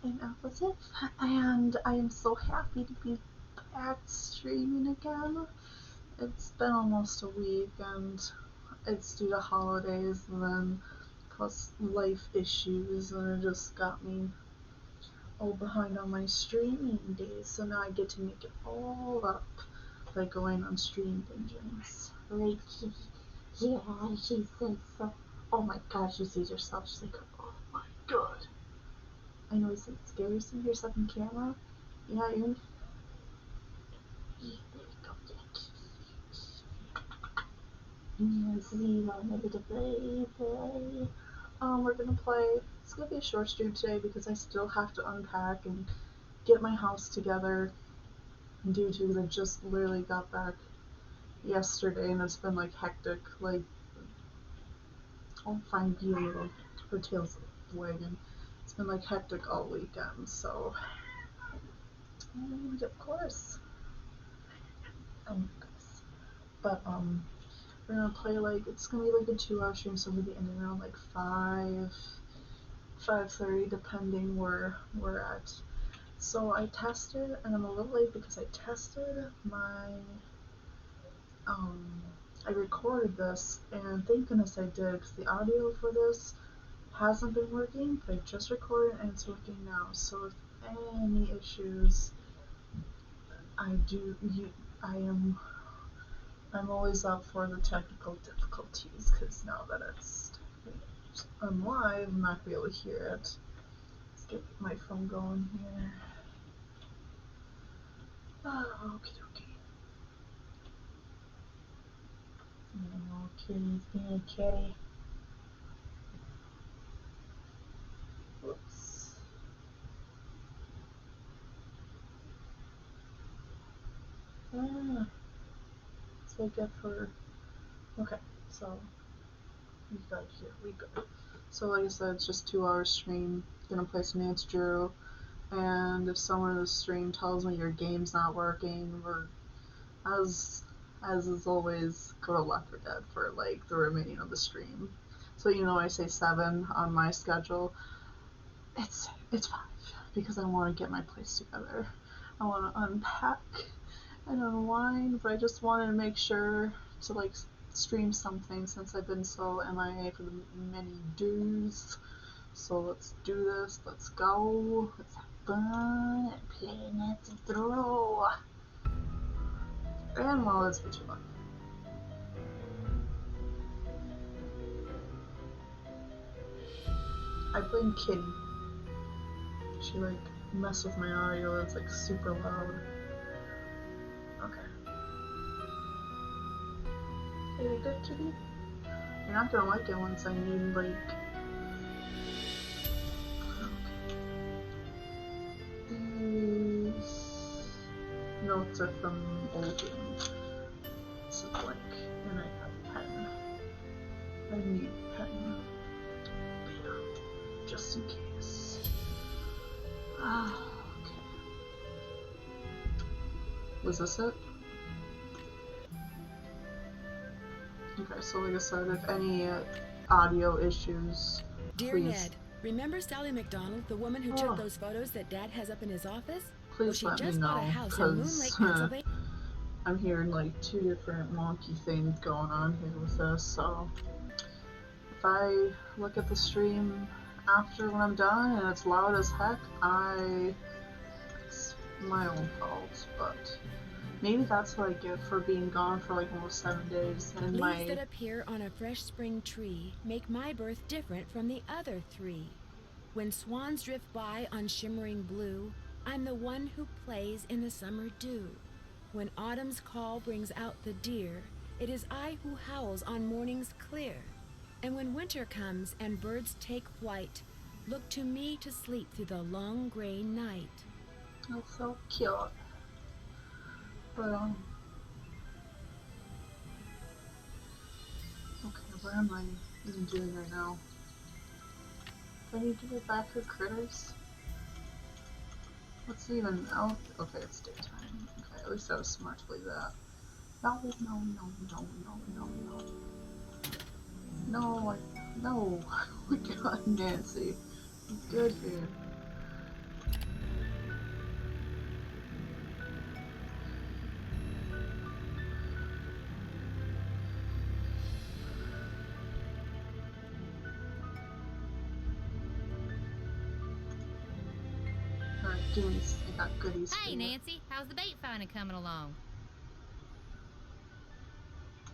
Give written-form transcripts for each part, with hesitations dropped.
I'm Elizabeth, and I am so happy to be back streaming again. It's been almost a week, and it's due to holidays, and then plus life issues, and it just got me all behind on my streaming days, so now I get to make it all up by going on stream binges. Right, Kitty? Yeah, she says so. Oh my god, she sees herself, she's like, oh my god. I know it's scary to see yourself in camera. Yeah, you're. Yeah, there we go. Yes, you want me to play. We're gonna play. It's gonna be a short stream today because I still have to unpack and get my house together due to I just literally got back yesterday and it's been like hectic. Like, I'll find you her tail's wagging. It's been like hectic all weekend, so. And of course. But we're gonna play like it's gonna be like a 2-hour stream, so we'll be ending around like 5:30 depending where we're at. So I tested, and I'm a little late because I tested my I recorded this, and thank goodness I did because the audio for this hasn't been working, but I just recorded and it's working now. So if any issues, I'm always up for the technical difficulties because now that I'm live, I'm not gonna be able to hear it. Let's get my phone going here. Oh, okay, okay. Oh, kitty's being a kitty. Whoops. That's what I get for. Okay, so we got here. We go. So like I said, it's just 2 hour stream. Gonna play some Nancy Drew, and if someone in the stream tells me your game's not working, or as is always, go to Left 4 Dead for like the remaining of the stream. So I say 7 on my schedule. It's 5 because I want to get my place together. I want to unpack and unwind, but I just wanted to make sure to like stream something since I've been so MIA for the many days. So let's do this. Let's go. Let's have fun and play Nancy Drew. And while it's for too long. I blame Kitty. She like messed with my audio. It's like super loud. Okay. Are you good, Kitty? You're not gonna like it once I need like. Okay. These notes are from old games. This is blank, and I have a pen. I need a pen. Just in case. Okay. Was this it? Okay, so like I said, if any audio issues, Dear please. Ned, remember Sally McDonald, the woman who took those photos that Dad has up in his office? Please well, let me know, because I'm hearing like 2 different wonky things going on here with this, so if I look at the stream after when I'm done and it's loud as heck, it's my own fault, but maybe that's what I get for being gone for like almost 7 days. And leaves that appear on a fresh spring tree make my birth different from the other 3. When swans drift by on shimmering blue, I'm the one who plays in the summer dew. When autumn's call brings out the deer, it is I who howls on mornings clear. And when winter comes and birds take flight, look to me to sleep through the long gray night. That's so cute. But okay, what am I even doing right now? Do I need to get back to critters? What's even else? Okay, it's daytime. Okay, at least I was smart to believe that. No. No, oh my god, Nancy. I'm good here. goodies. I got goodies for Hey, you. Nancy, how's the bait finding coming along?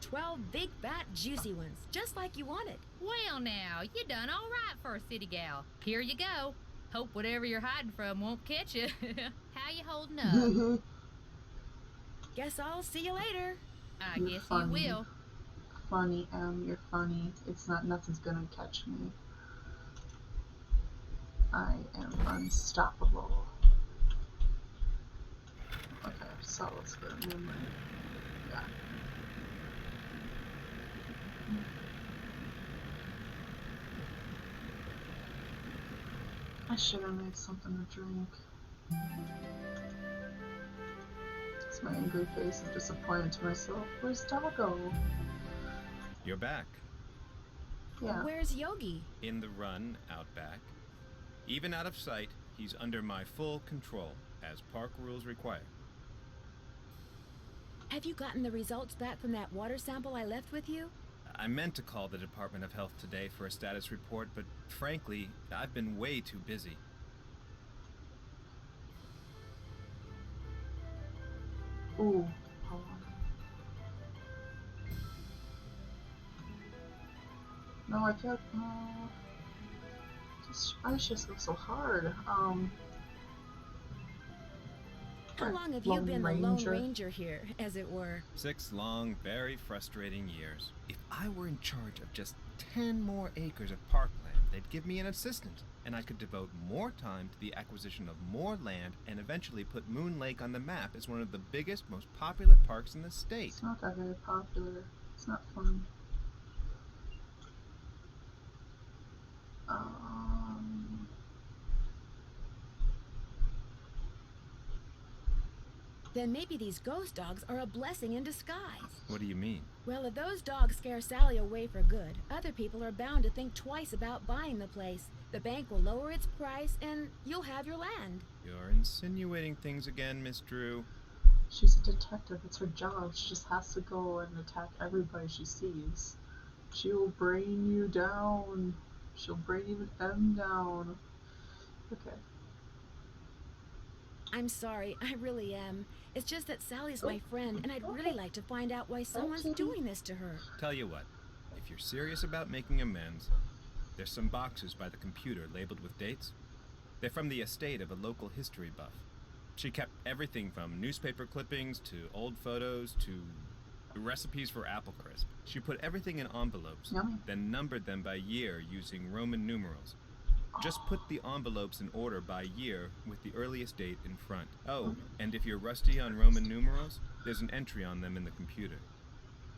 12 big, fat, juicy ones, just like you wanted. Well, now, you done all right for a city gal. Here you go. Hope whatever you're hiding from won't catch you. How you holding up? Guess I'll see you later. I You're guess funny. you will. Funny, you're funny. It's not, nothing's gonna catch me. I am unstoppable. Okay, so let's go to Moonlight. Yeah. I should have made something to drink. It's my angry face of disappointment to myself. Where's Doggo? You're back. Yeah. Where's Yogi? In the run out back. Even out of sight, he's under my full control, as park rules require. Have you gotten the results back from that water sample I left with you? I meant to call the Department of Health today for a status report, but frankly, I've been way too busy. Ooh, hold on. No, I feel like, why does she just go so hard? How long have you been the Lone Ranger here, as it were? 6 long, very frustrating years. If I were in charge of just 10 more acres of parkland, they'd give me an assistant, and I could devote more time to the acquisition of more land and eventually put Moon Lake on the map as one of the biggest, most popular parks in the state. It's not that very popular. It's not fun. Then maybe these ghost dogs are a blessing in disguise. What do you mean? Well, if those dogs scare Sally away for good, other people are bound to think twice about buying the place. The bank will lower its price, and you'll have your land. You're insinuating things again, Miss Drew. She's a detective. It's her job. She just has to go and attack everybody she sees. She'll brain you down. She'll brain even M down. Okay. I'm sorry, I really am. It's just that Sally's my friend, and I'd really like to find out why someone's doing this to her. Tell you what, if you're serious about making amends, there's some boxes by the computer labeled with dates. They're from the estate of a local history buff. She kept everything from newspaper clippings to old photos to recipes for apple crisp. She put everything in envelopes, Yummy. then numbered them by year using Roman numerals. Just put the envelopes in order by year with the earliest date in front. Oh, and if you're rusty on Roman numerals, there's an entry on them in the computer.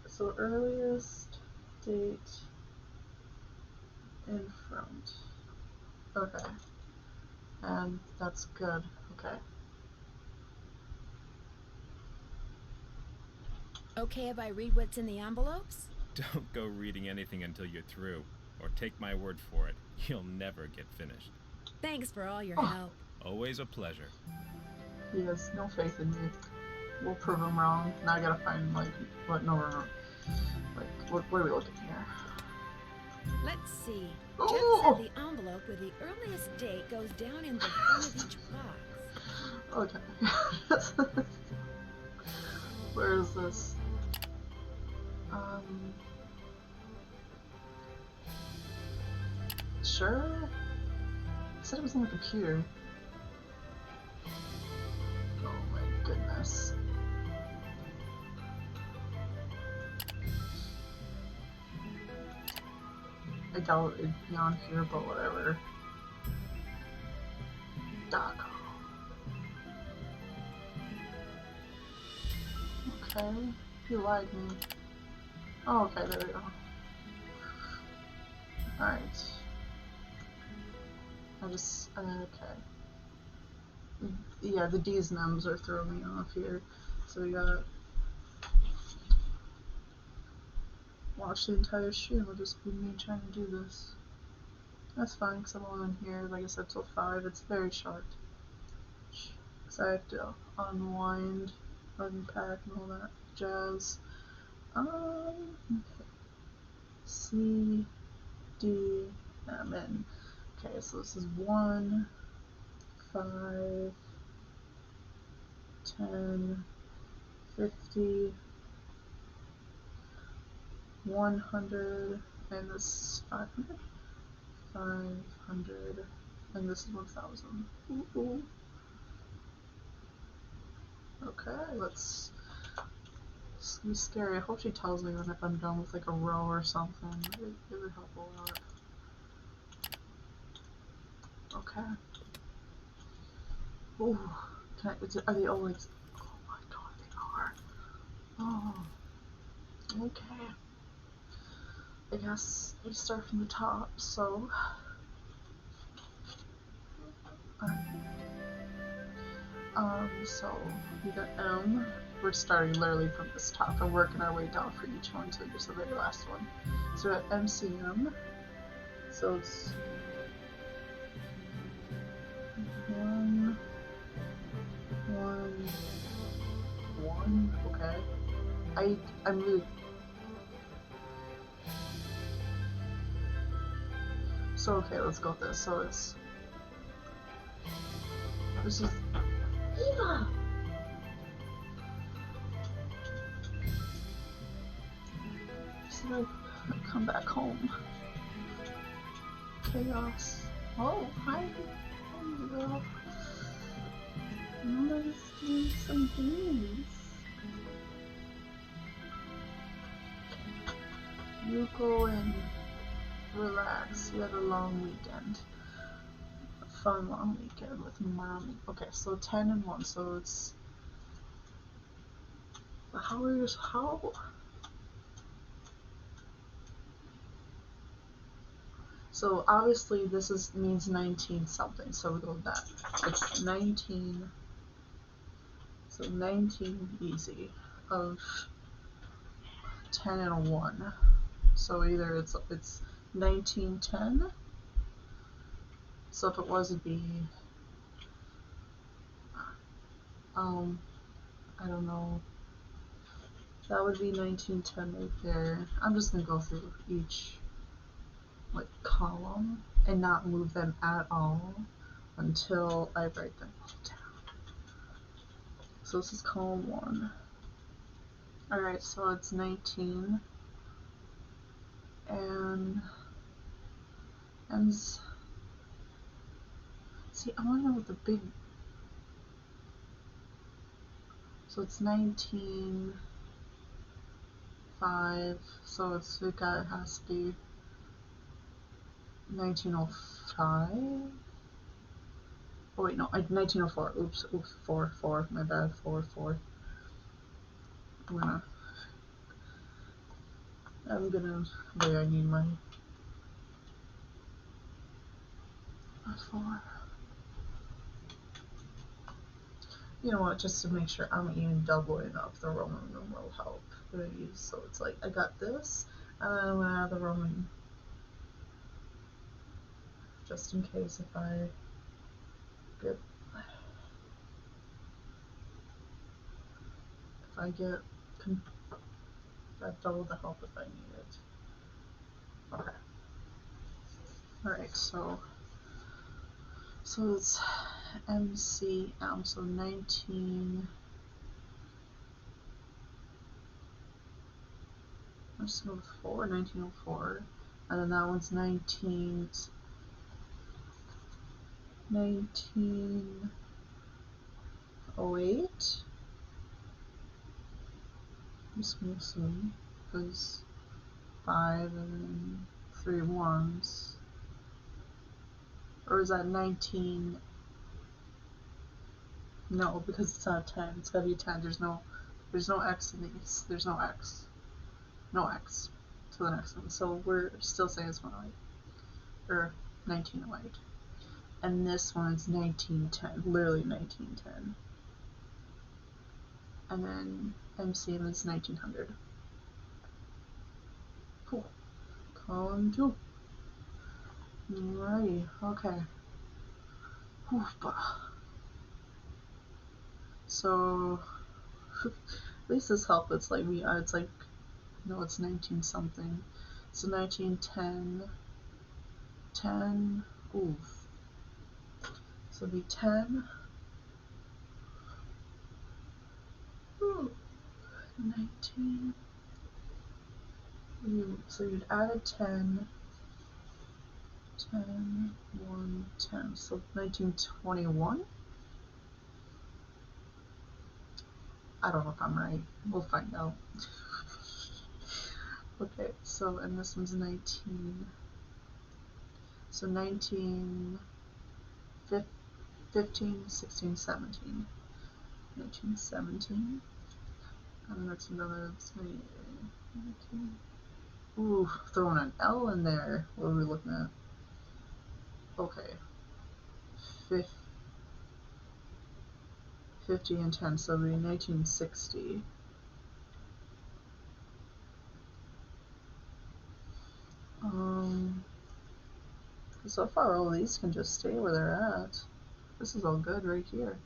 So earliest date in front. Okay. And that's good. Okay. Okay if I read what's in the envelopes? Don't go reading anything until you're through, or take my word for it, you'll never get finished. Thanks for all your help. Always a pleasure. He has no faith in me. We'll prove him wrong. Now I gotta find, like, what? No. Like, what are we looking here? Let's see. Ooh. Jeff said the envelope with the earliest date goes down in the front of each box. Okay. Where is this? Sure? It said it was on the computer. Oh my goodness. I doubt it'd be on here, but whatever. Doggo. Okay, you lied to me. Oh, okay, there we go. Alright. Okay. Yeah, the D's and M's are throwing me off here. So we gotta watch the entire stream. It'll just be me trying to do this. That's fine, because I'm only in here, like I said, till 5. It's very short. So I have to unwind, unpack, and all that jazz. Okay. C, D, M, N. Okay, so this is 1, 5, 10, 50, 100, and this is 500, 500, and this is 1000. Ooh. Okay, let's. This is scary. I hope she tells me when if I'm done with like a row or something. It would help a lot. Okay. Ooh. Are they all like? Oh my god, they are. Oh. Okay. I guess we start from the top. So. So we got M. We're starting literally from this top and working our way down for each one to just the very last one. So we're at MCM. So it's 1, 1, 1. Okay. I'm really. So okay, let's go with this. So it's. This is. Eva! Just like come back home. Chaos. Oh, hi. Hello. Let's do some things. You go and relax. You had a long weekend. A fun long weekend with mommy. Okay, so 10 and 1, so it's. How? So obviously this means 19 something, so we go with that. It's 19. So 19 easy of 10 and a 1. So either it's 1910. So if it was, it'd be I don't know. That would be 1910 right there. I'm just gonna go through each like column and not move them at all until I write them all down. So this is column 1. Alright, so it's 19 and see, I want to know what the big. So it's 19 5, so it has to be 1905. Oh wait, no, 1904. Oops, 4, my bad, 4. I'm gonna, wait, I need my 4. You know what, just to make sure I'm even doubling up the Roman numeral help. So it's like, I got this, and then I'm gonna add the Roman, just in case if I get, I've doubled the help if I need it. Okay. Alright, so it's MCM, so 19. I'm just going to go with 1904. And then that one's 1908. I'm just going to assume, because 5 and then 3 ones. Or is that 19? No, because it's not 10. It's gotta be 10. There's no X in these. There's no X. No X to the next one. So we're still saying it's 108. Or 1908. And this one's 1910. Literally 1910. And then MCM is 1900. Cool. Column 2. Alrighty, okay. So, at least this helped. It's like, it's like, no, it's 19 something. So 1910, 10, oof. So it'd be 10, 19. So you'd add a 10. 10, 1, 10. So 1921? I don't know if I'm right. We'll find out. Okay, so, and this one's 19. So 19, 15, 16, 17. 1917. And that's another 19. Ooh, throwing an L in there. What are we looking at? Okay. 50 and 10, so it'll be 1960. So far all these can just stay where they're at. This is all good right here.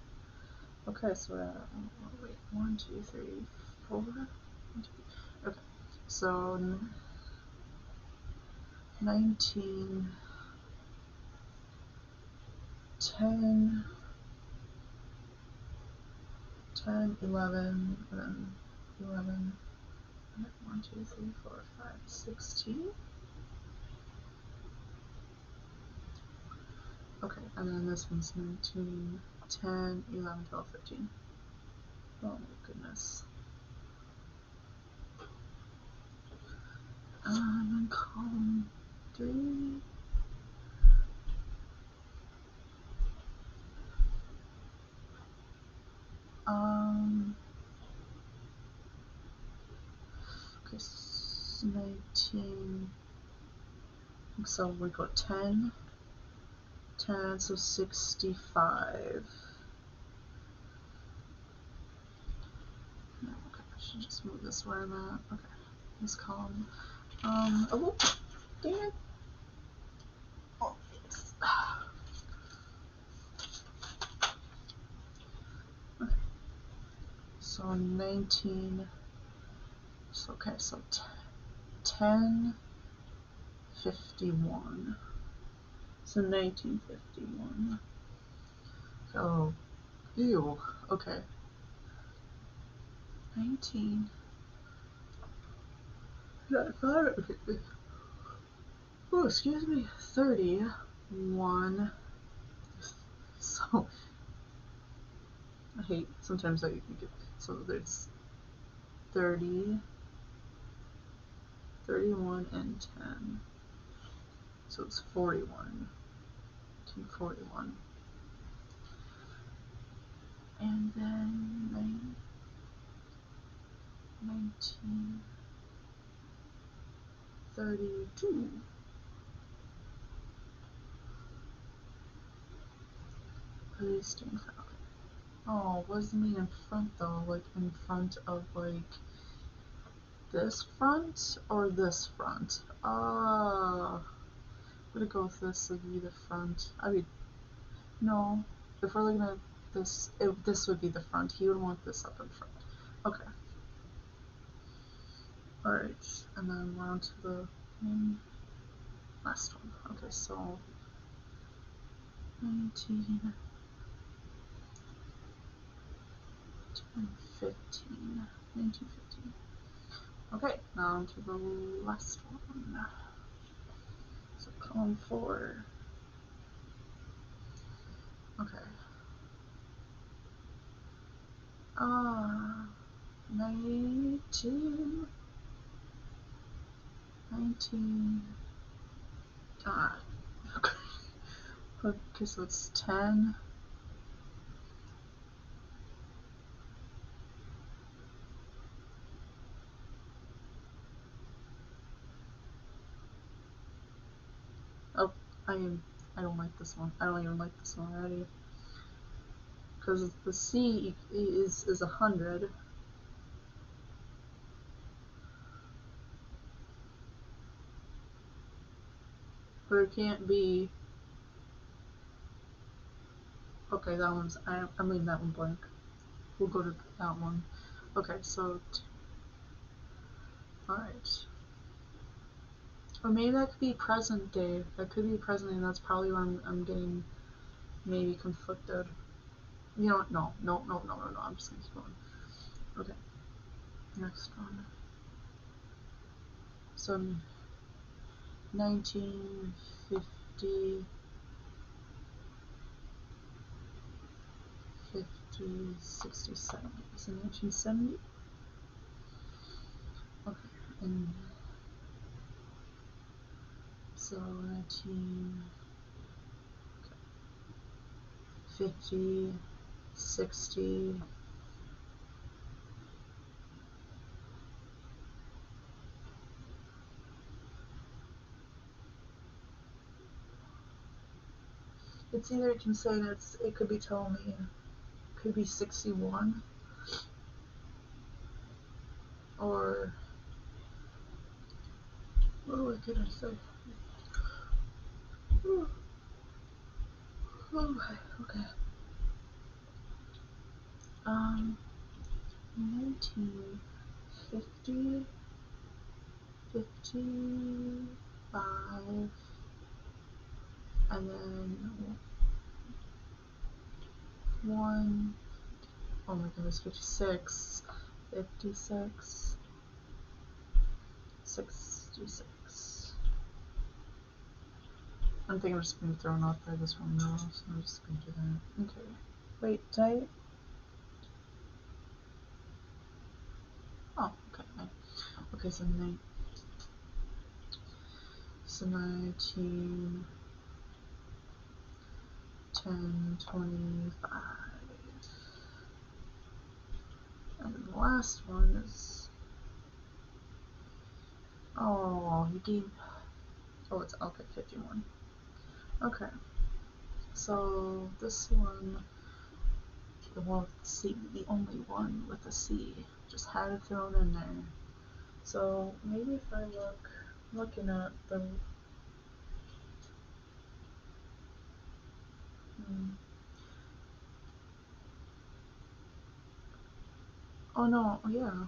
Okay, so wait, 1, 2, 3, 4. 1, 2, okay, so 19, 10, 10, 11, and then 11, 1, 2, 3, 4, 5, 16. Okay, and then this one's 19, 10, 11, 12, 13. Oh my goodness. And then column 3. Okay, 19. So we got 10, 10, so 65. No, okay, I should just move this where I'm at. Okay, this column. Oh, dang it. Oh, yes. Okay, so 19. So, okay, so 10, 51. So 1951. Oh, ew. Okay. 19. Okay. Oh, excuse me. 31. So, I hate sometimes I get, so there's 30, 31, and 10. So it's 41. 41. And then 19, 32. Please stand in front. Oh, what does it mean in front though? Like in front of like this front or this front? I'm gonna go with this would be the front. I mean, no. If we're looking at this, this would be the front. He would want this up in front. Okay. Alright, and then we're on to the last one. Okay, so 19, 10, 15, 19, 15. Okay, now on to the last one. So column 4. Okay. 19, 19. Okay. Okay, so it's 10. Oh, I don't like this one. I don't even like this one already. Because the C is 100. But it can't be. Okay, that one's. I'm leaving that one blank. We'll go to that one. Okay, so. Alright. Or maybe that could be present day. That could be present day, and that's probably where I'm getting maybe conflicted. You know what? No. I'm just gonna keep going. Okay. next one. So 1950, 50, 60, 70. So 1970. Okay, and so 1950, 60. It's either it can say it could be telling me it could be 61 or what could I say? Okay. 1950, 55, and then one. Oh my goodness, 56, 56, 66. I think I'm just being thrown off by this one now, so I'm just gonna do that. Okay. Wait, did I? Oh, okay. Okay, so 19, 10, 25. And then the last one is. Oh, he gave. Oh, it's okay, 51. Okay. So this one, the one with the C, the only one with the C, just had it thrown in there. So maybe if I looking at the. Oh no, yeah.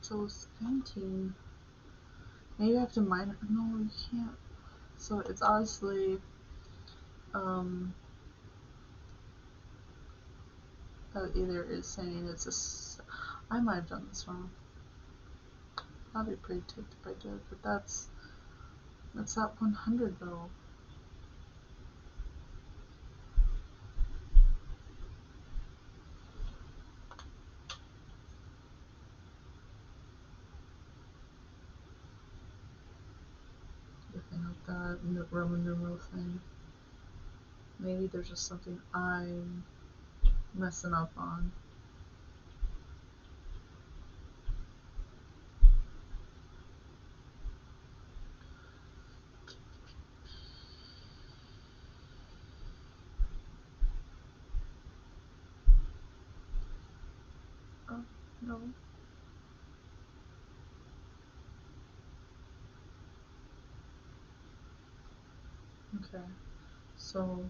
So 17. Maybe I have to minus. No, you can't. So it's obviously either is saying it's a. I might have done this wrong. I'll be pretty ticked if I did, but that's at 100 though. Looking at that Roman numeral thing. Maybe there's just something I'm messing up on. Oh, no. Okay. So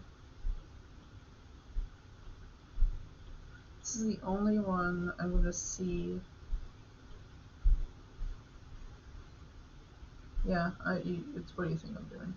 this is the only one I'm going to see. Yeah, it's what do you think I'm doing?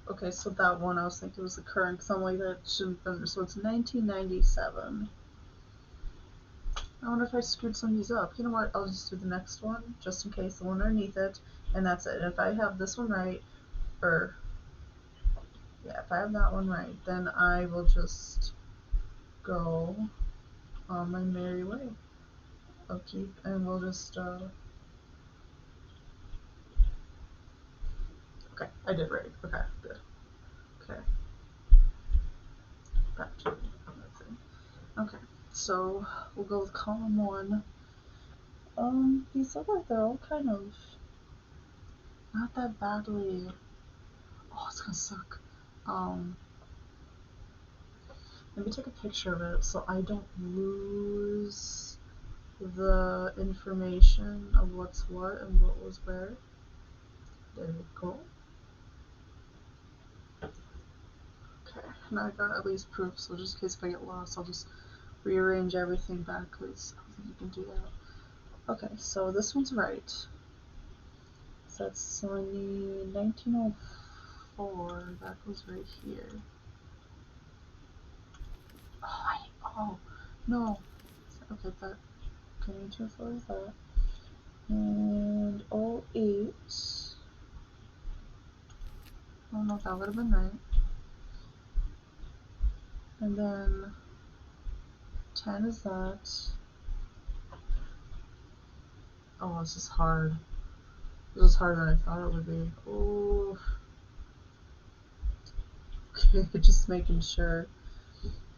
Okay, so that one I was thinking was the current, because I'm like, that shouldn't have been. So it's 1997. I wonder if I screwed some of these up. You know what? I'll just do the next one, just in case, the one underneath it, and that's it. And if I have this one right, or yeah, if I have that one right, then I will just go on my merry way. I'll keep, and we'll just, okay, I did right. Okay, good. Okay. Back to that thing. Okay, so we'll go with column 1, These look like they're all kind of not that badly. Oh, it's gonna suck. Let me take a picture of it so I don't lose the information of what's what and what was where. There we go. Okay, now I got at least proof, so just in case if I get lost, I'll just rearrange everything back, because I don't think you can do that. Okay, so this one's right. So that's on the 1904, that goes right here. Oh, no. Okay, that, okay, 1904 is that. And 08, I don't know if that would have been right. And then 10 is that. Oh, this is hard. This is harder than I thought it would be. Oh. Okay, just making sure.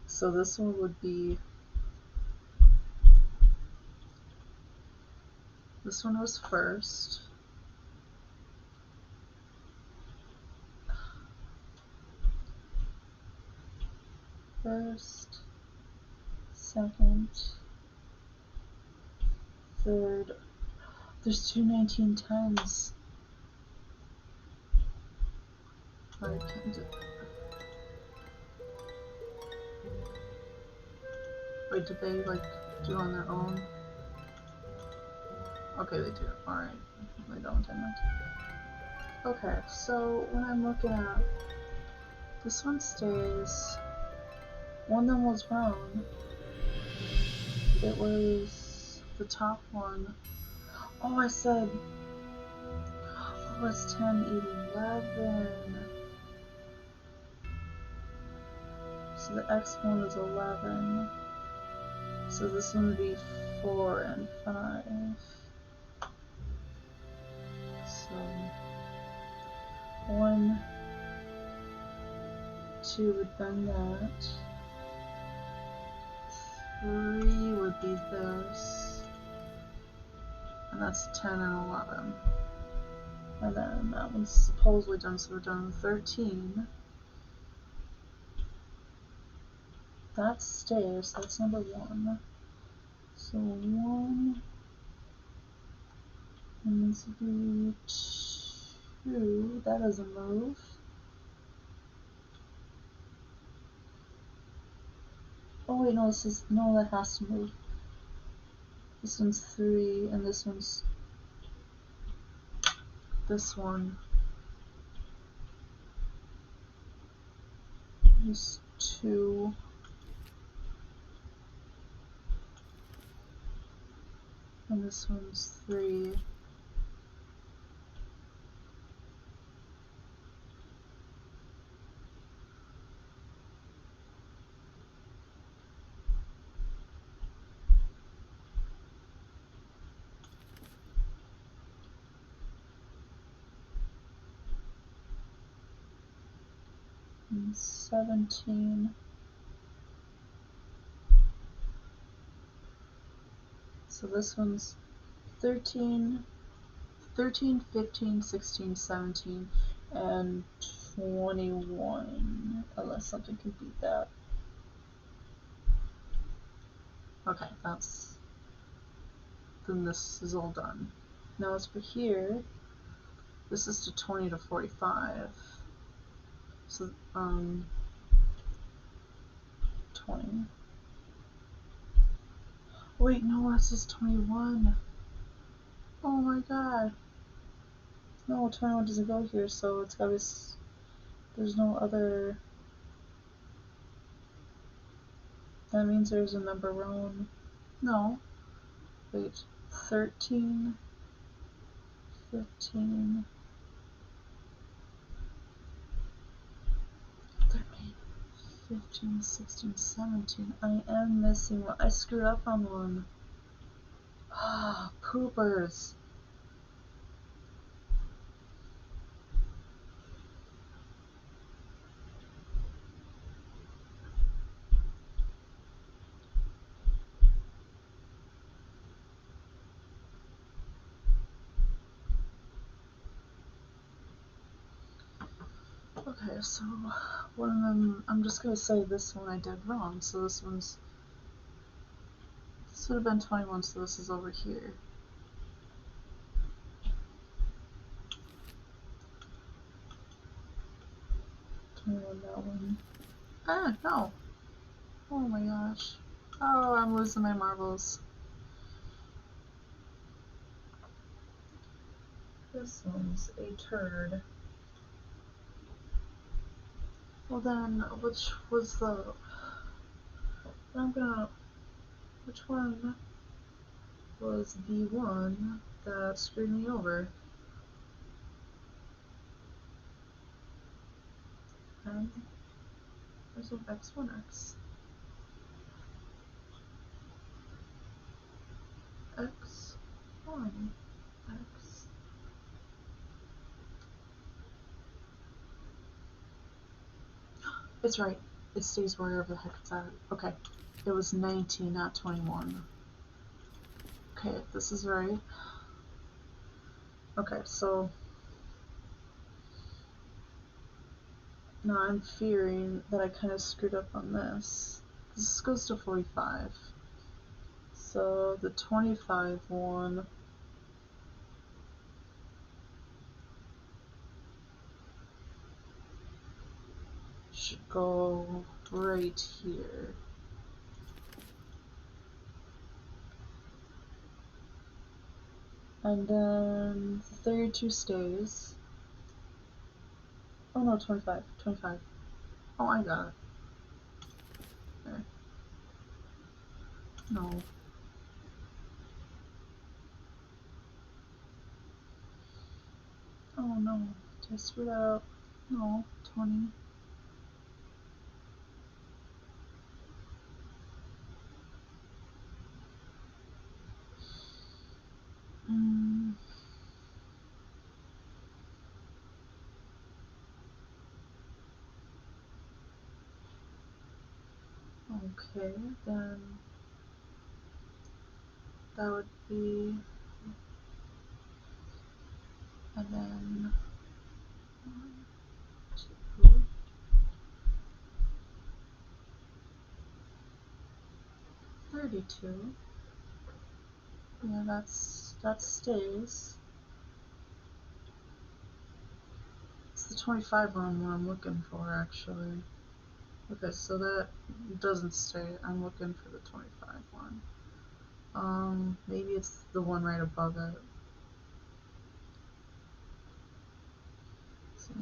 So this one would be. This one was first. First, second, third. There's two 1910s. I can't do. Wait, did they like do on their own? Okay, they do. Alright. They don't, didn't it? Okay, so when I'm looking at this one stays. One of them was wrong. It was the top one. Oh, I said. Oh, it's 10, 11. So the X one is 11. So this one would be 4 and 5. So 1, 2 would bend that. 3 would be this. And that's 10 and 11. And then that one's supposedly done, so we're done with 13. That stays, so that's number 1. So 1, and this would be 2. That doesn't move. Oh wait, no, this is, no, that has to move. This one's 3, and this one's, this one is 2. And this one's 3. And 17. So this one's 13, 13, 15, 16, 17, and 21, unless something can beat that. Okay, that's, then this is all done. Now as for here, this is to 20 to 45. So, 20. Wait, no, this is 21. Oh my god. No, 21 doesn't go here, so it's gotta be, there's no other, that means there's a number wrong. No, wait, 13, 15, 13, 15, 16, 17. I am missing one. I screwed up on one. Ah, poopers. Okay, so one of them, I'm just gonna say this one I did wrong. So this would have been 21, so this is over here. That one. Ah, no. Oh my gosh. Oh, I'm losing my marbles. This one's a turd. Well then, which was the... Which one was the one that screwed me over? And there's an X1X. X1. X. It's right. It stays wherever the heck it's at. Okay. It was 19, not 21. Okay, this is right. Okay, so now I'm fearing that I kind of screwed up on this. This goes to 45. So the 25 one should go right here. And then the 32 stays. Oh no, 25. 25. Oh, I got it. There. No. Oh no. Did I screw that up? No. 20. Mm. Okay, then that would be, and then 1, 2, 32. Yeah, that stays. It's the 25 one I'm looking for, actually. Okay, so that doesn't stay. I'm looking for the 25 one. Maybe it's the one right above it. So,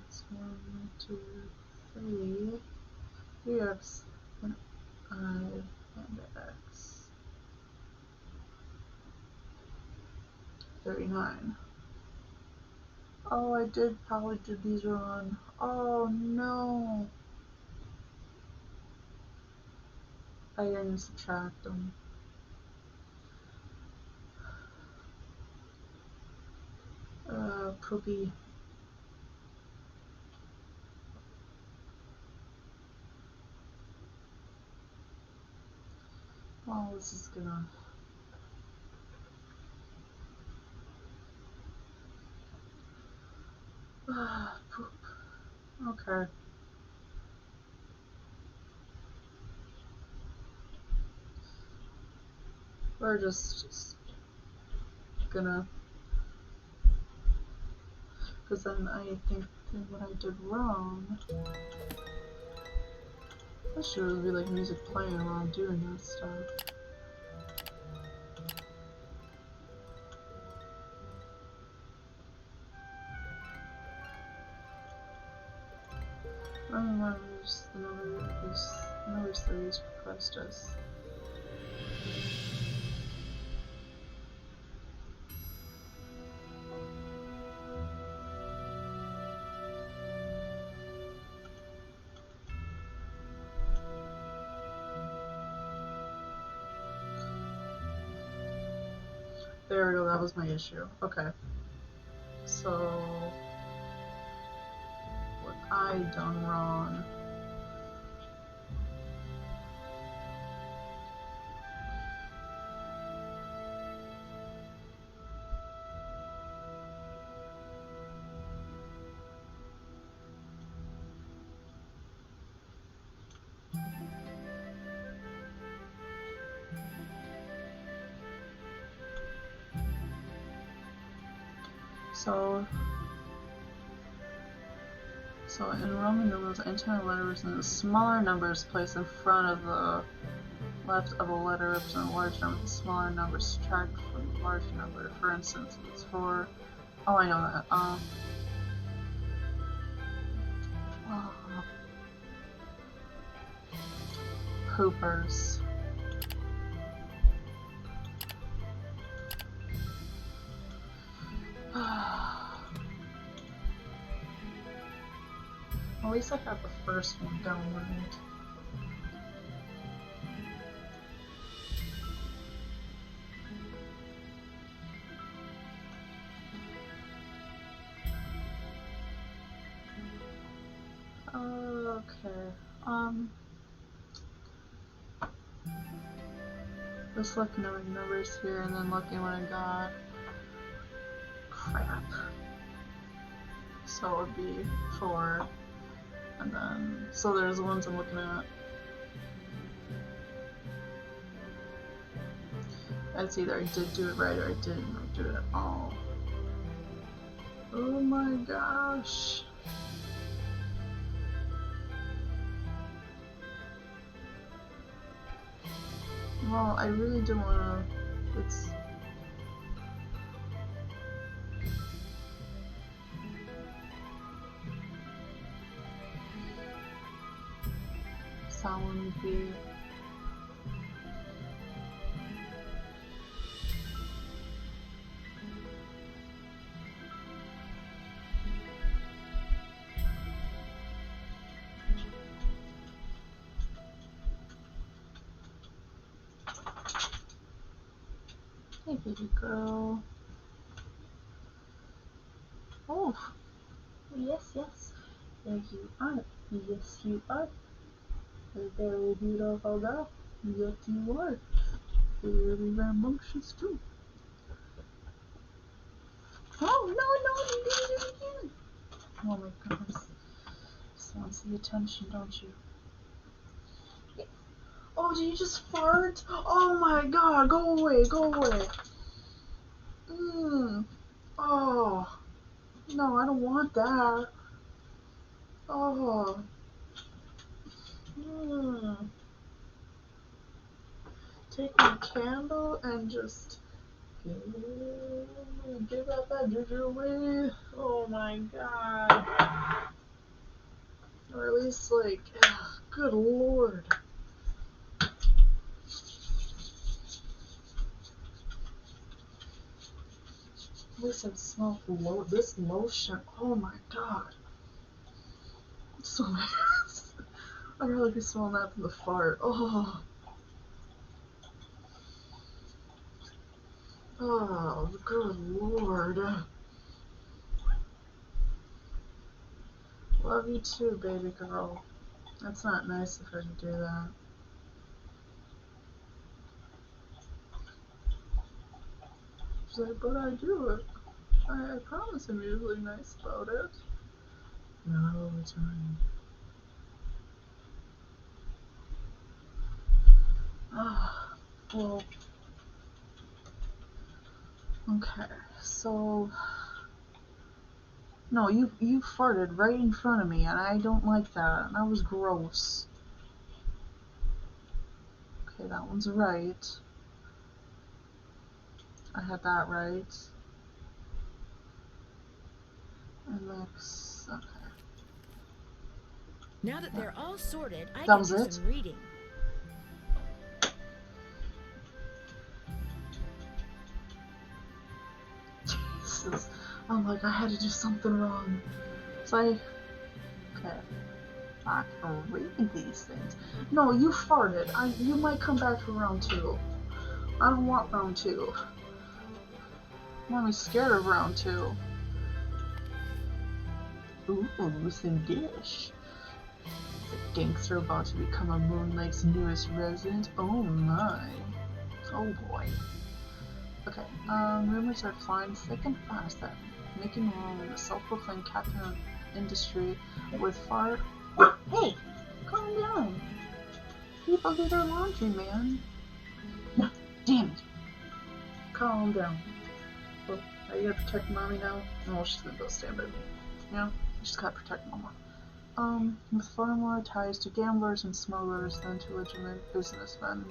it's 1, 2, 3. 3x, and I, and x. 39. Oh, I probably did these wrong. Oh no. I didn't subtract them. Poopy. Oh, this is gonna... Poop. Okay. We're just gonna... Because then I think that what I did wrong... That should really be like music playing while I'm doing that stuff. I don't know, there's the numbers that he's request us. There we go, that was my issue. Okay. So, what I done wrong. So in Roman numerals, entire letters and smaller numbers placed in front of the left of a letter represent a large number. The smaller number subtract from the large number. For instance, it's for. Oh, I know that. Poopers. At least I got the first one down right. Okay. Just looking at my numbers here and then looking what I got. Crap. So it would be 4. And then, so there's the ones I'm looking at. It's either I did do it right or I didn't do it at all. Oh my gosh. Well, I really do wanna. It's. That one would be. Hey, baby girl. Oh, yes, yes. There you are. Yes, you are. A very beautiful girl. Yes, you are. Very rambunctious, too. Oh, no, you did it again. Oh my goodness. Just wants the attention, don't you? Yes. Oh, did you just fart? Oh my god, go away, go away. Oh. No, I don't want that. Oh. Take my candle and just give out that ginger away. Oh my god. Or at least, like, good lord. At least it smells this lotion. Oh my god. It's so nice. I really could smell that from the fart. Oh. Oh, good lord. Love you too, baby girl. That's not nice of her to do that. She's like, but I do it. I promise I'm usually nice about it. Not all the time. Ah, well. Okay, so. No, you farted right in front of me, and I don't like that. That was gross. Okay, that one's right. I had that right. And next, okay. Now that they're all sorted, I That can was do it? some reading. Jesus. I'm like, I had to do something wrong. So okay. I can read these things. No, you farted. You might come back for round 2. I don't want round 2. I'm scared of round 2. Ooh, some dish. The gangster about to become a Moon Lake's newest resident. Oh my. Oh boy. Okay, rumors are flying thick and fast that making room in the self-proclaimed captain of industry with far. Hey, calm down. People do their laundry, man. No, damn it. Calm down. Oh, Are you gonna protect mommy now? No, she's gonna go stand by me. You know, you just gotta protect mama. With far more ties to gamblers and smugglers than to legitimate businessmen,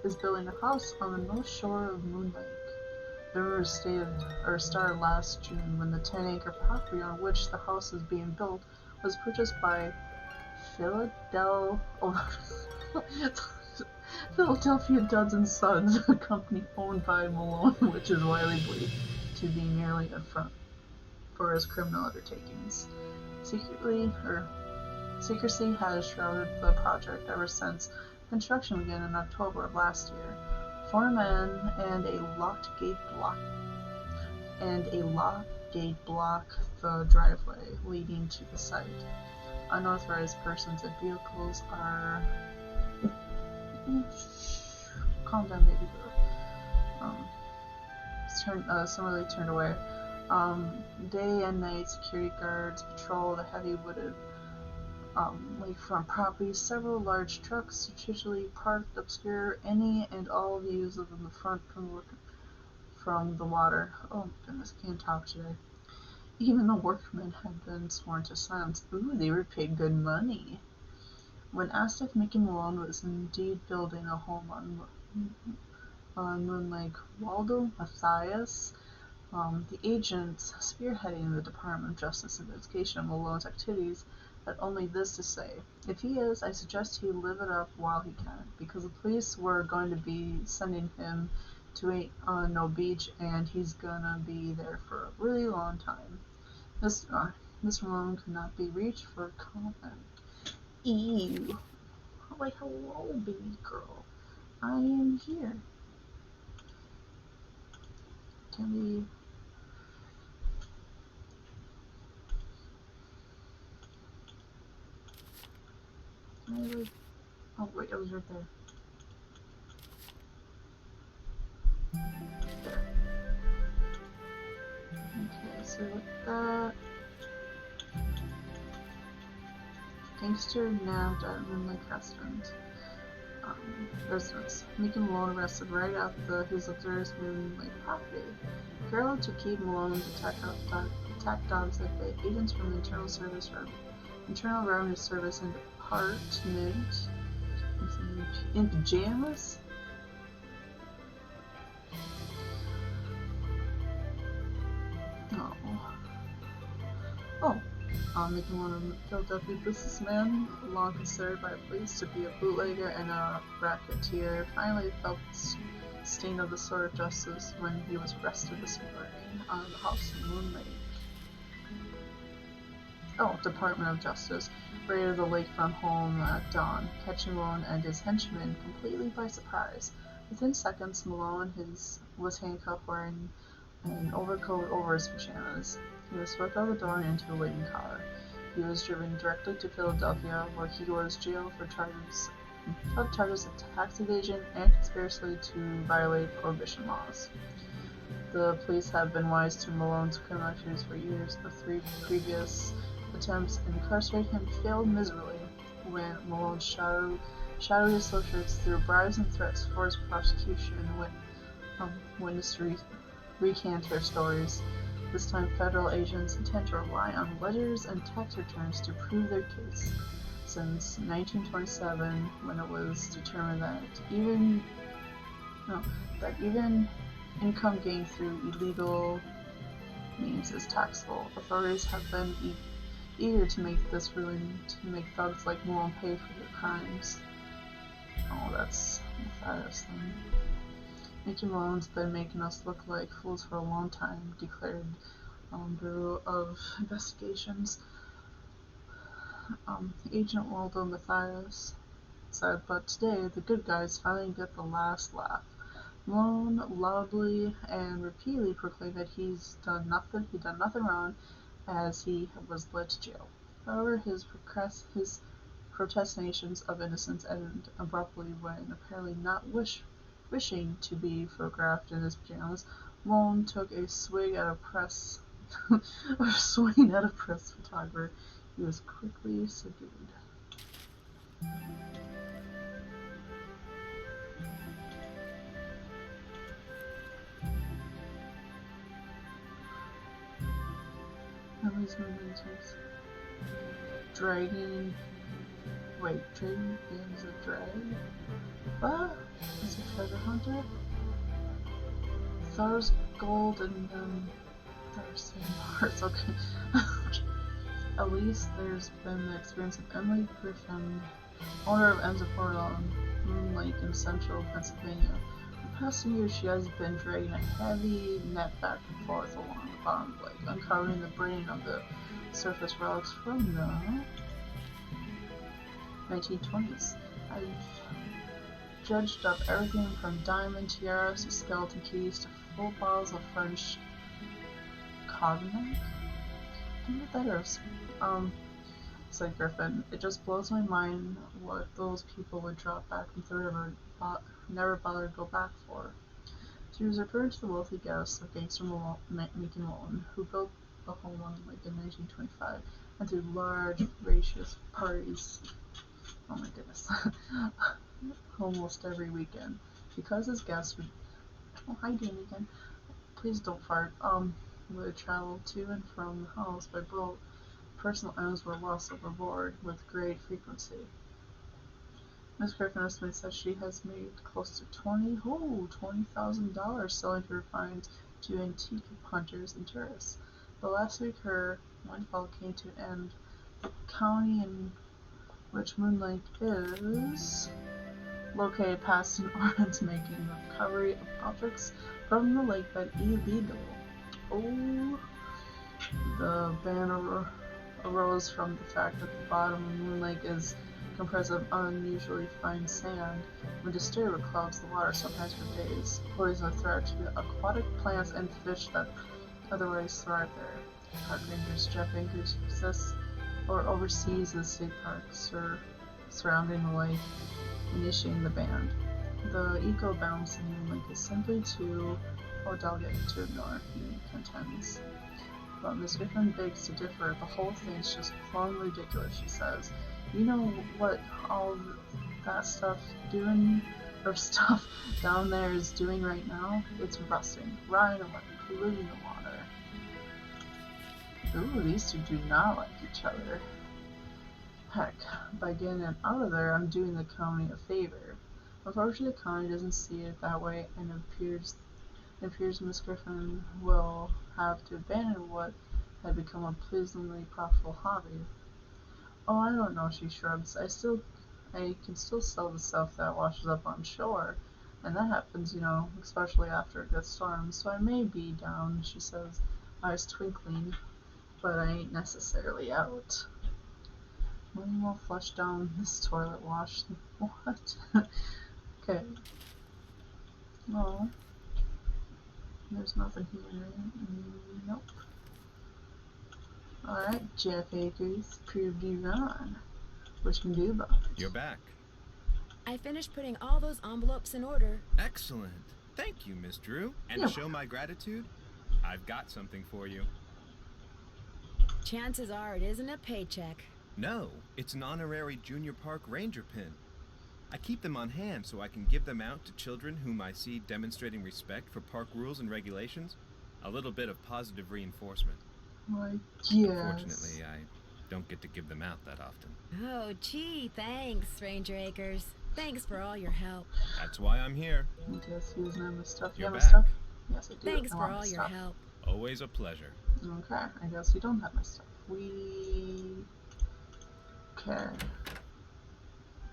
is building a house on the north shore of Moon Lake. The rumors started last June when the 10-acre property on which the house is being built was purchased by Philadelphia Duds and Sons, a company owned by Malone, which is widely believed to be nearly a front for his criminal undertakings. Secrecy has shrouded the project ever since construction began in October of last year. 4 men and a locked gate block the driveway leading to the site. Unauthorized persons and vehicles are calm down, baby girl. Similarly turned away. Day and night security guards patrol the heavy wooded lakefront properties. Several large trucks strategically parked obscure any and all views of the front from the water. Oh my goodness, I can't talk today. Even the workmen had been sworn to silence. Ooh, they were paid good money. When asked if Mickey Malone was indeed building a home on Moon Lake, Waldo Matthias, the agents spearheading the Department of Justice investigation of Malone's activities, had only this to say: "If he is, I suggest he live it up while he can, because the police were going to be sending him to Ain't No Beach, and he's gonna be there for a really long time." Mr. Malone could not be reached for comment. Ew. Why, hello, baby girl. I am here. Can we... Oh, wait, I was right there. There. Okay, so with that... Gangster nabbed at Moon Lake residence. Mickey Malone arrested right after his observers Moon Lake property. Carol to keep Malone's attack dogs at bay. Agents from the Internal Revenue Service and Department in pajamas? Making one of a Philadelphia businessman, long considered by police to be a bootlegger and a racketeer, finally felt the sting of the sword of justice when he was arrested this morning on the house in Moon Lake. Department of Justice raided the lakefront home at dawn, catching Malone and his henchmen completely by surprise. Within seconds, Malone was handcuffed, wearing an overcoat over his pajamas. He was swept out the door and into a waiting car. He was driven directly to Philadelphia, where he was jailed for charges of tax evasion and conspiracy to violate prohibition laws. The police have been wise to Malone's criminal activities for years. The 3 previous attempts to incarcerate him failed miserably when Malone's shadowy associates threw bribes and threats forced prosecution when witnesses recant their stories. This time, federal agents intend to rely on ledgers and tax returns to prove their case. Since 1927, when it was determined that even income gained through illegal means is taxable, authorities have been eager to make this ruling to make thugs like Malone pay for their crimes. Oh, that's the fattest thing. Mickey Malone's been making us look like fools for a long time, declared Bureau of Investigations. Agent Waldo Matthias said, but today the good guys finally get the last laugh. Malone loudly and repeatedly proclaimed that he'd done nothing wrong as he was led to jail. However, his protestations of innocence ended abruptly when, apparently not wishing to be photographed in his pajamas, Malone took a swing at a press photographer. He was quickly subdued. Emily's moonlights. Dragon. Wait, Dragon is a drag? What? Is a treasure hunter? Thor's gold and Thor's hearts. Okay. At least there's been the experience of Emily Griffin, owner of Enza Portal on Moon Lake in central Pennsylvania. The past 2 years, she has been dragging a heavy net back and forth along the bottom of the lake, uncovering the brain of the surface relics from the 1920s. I've dredged up everything from diamond tiaras to skeleton keys to full bottles of French cognac. I don't know what that is. Said Griffin. It just blows my mind what those people would drop back into the river, never bother to go back for. She was referring to the wealthy guests of gangster Meek and Mullen, who built the home on the lake in 1925 and threw large, gracious parties. Oh my goodness. Almost every weekend. Because his guests would. Oh, hi, Danny again. Please don't fart. Would travel to and from the house by boat. Personal items were lost overboard with great frequency. Miss Griffin estimates that she has made close to $20,000 selling her finds to antique hunters and tourists. But last week her windfall came to an end. The county in which Moon Lake is located passed an ordinance making the recovery of objects from the lakebed illegal. Oh, the ban arose from the fact that the bottom of Moon Lake is comprised of unusually fine sand. When disturbed, it clouds the water, sometimes for days, posing a threat to the aquatic plants and fish that otherwise thrive there. Park rangers, Jeff Bankers exists or oversees the state parks surrounding the lake, initiating the ban. The eco-balance in Moon Lake is simply too delicate to ignore, he contends. But Miss Griffin begs to differ. The whole thing's just plumb ridiculous, she says. You know what all that stuff down there is doing right now? It's rusting, rotting away, polluting the water. Ooh, these two do not like each other. Heck, by getting it out of there, I'm doing the county a favor. Unfortunately, the county doesn't see it that way, and it appears Miss Griffin will have to abandon what had become a pleasingly profitable hobby. Oh, I don't know, she shrugs. I can still sell the stuff that washes up on shore, and that happens, especially after a good storm, so I may be down, she says, eyes twinkling, but I ain't necessarily out. Money won't flush down this toilet wash. What? Okay. No. There's nothing here. Nope. Alright, Jeff Akers, proved you wrong. What you can do about it? You're back. I finished putting all those envelopes in order. Excellent. Thank you, Miss Drew. And Yeah. to show my gratitude, I've got something for you. Chances are it isn't a paycheck. No, it's an honorary junior park ranger pin. I keep them on hand so I can give them out to children whom I see demonstrating respect for park rules and regulations. A little bit of positive reinforcement. Like, yes. Unfortunately, I don't get to give them out that often. Oh, gee, thanks, Ranger Akers. Thanks for all your help. That's why I'm here. I guess he doesn't have my stuff. You You're have my back. stuff? Yes, I do. Thanks I for want my all your stuff. help. Always a pleasure. Okay, I guess you don't have my stuff. Okay.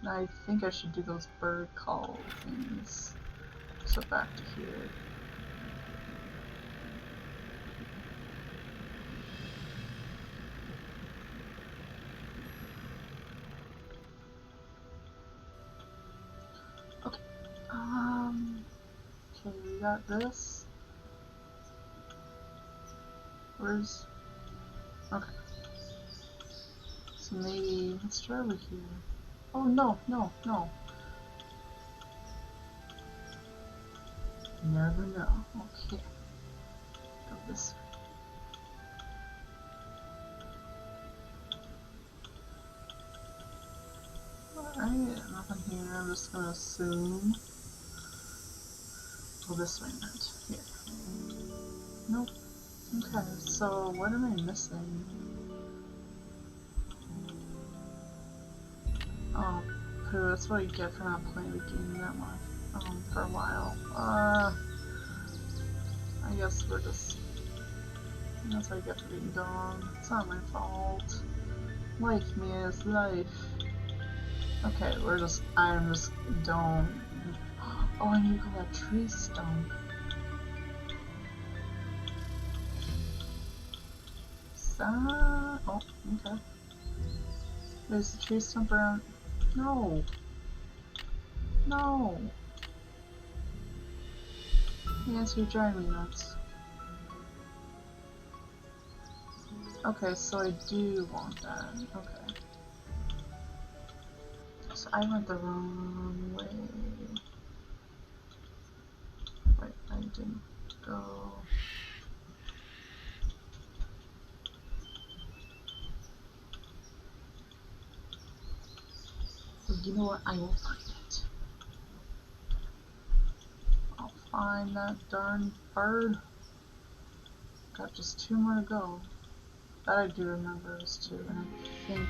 I think I should do those bird call things. So back to here. Okay. Okay, we got this. Where's... Okay. So maybe, let's try over here. Oh, no. Never know. Okay. Go this way. Alright, nothing here. I'm just gonna assume. Well, this way meant. Here. Nope. Okay, so what am I missing? Oh, poo, that's what you get for not playing the game that much, for a while. I guess we're just, that's what I get for being gone. It's not my fault. Life, man, it's life. Okay, I'm just, don't. Oh, I need to go that tree stump. Oh, okay. There's the tree stump around. No. No. Yes, you're driving me nuts. Okay, so I do want that. Okay. So I went the wrong way. Wait, I didn't go. You know what? I will find it. I'll find that darn bird. Got just 2 more to go. That I do remember is 2, and I think.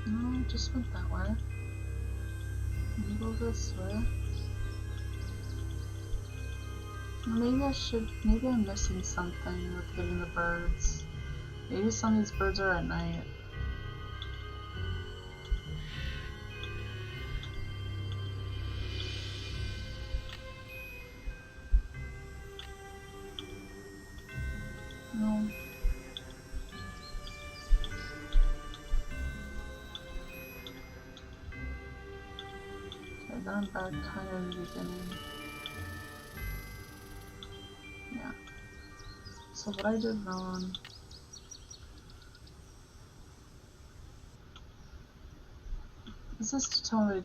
No, it just went that way. Let me go this way. Maybe I'm missing something with getting the birds. Maybe some of these birds are at night. No. Okay, then I'm back kind of in the beginning. Yeah. So what I did wrong. Is this to tell me?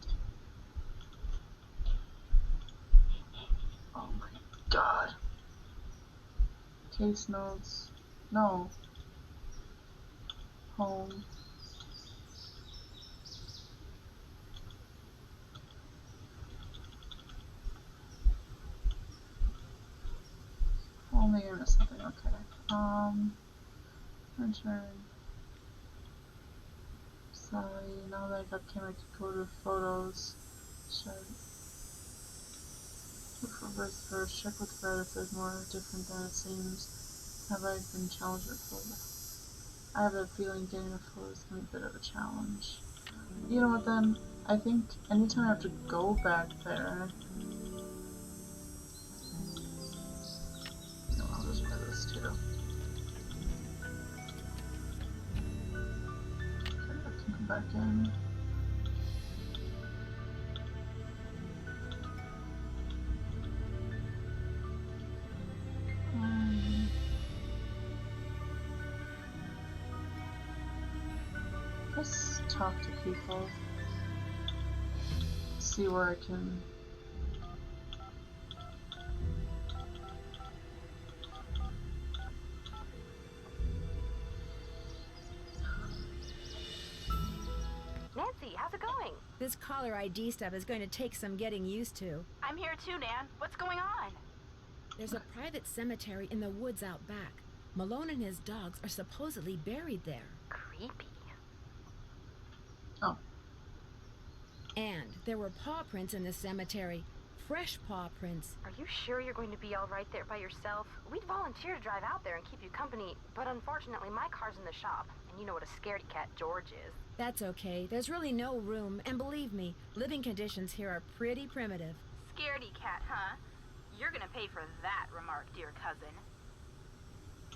Oh my god. Case notes. No. Home. Oh, maybe I missed something. Okay. Return. Sorry, now that I got camera, I could go to photos. Check. Look for birth first. Check with Fred if there's more different than it seems. Have I been challenged with photo? I have a feeling getting a photo is going to be a bit of a challenge. You know what then? I think anytime I have to go back there, you know, I'll just play this too. Okay, I can come back in. Let's talk to people. See where I can. Nancy, how's it going? This caller ID stuff is going to take some getting used to. I'm here too, Nan. What's going on? There's a private cemetery in the woods out back. Malone and his dogs are supposedly buried there. Creepy. Oh. And there were paw prints in the cemetery. Fresh paw prints. Are you sure you're going to be all right there by yourself? We'd volunteer to drive out there and keep you company, but unfortunately my car's in the shop, and you know what a scaredy cat George is. That's okay. There's really no room, and believe me, living conditions here are pretty primitive. Scaredy cat, huh? You're gonna pay for that remark, dear cousin.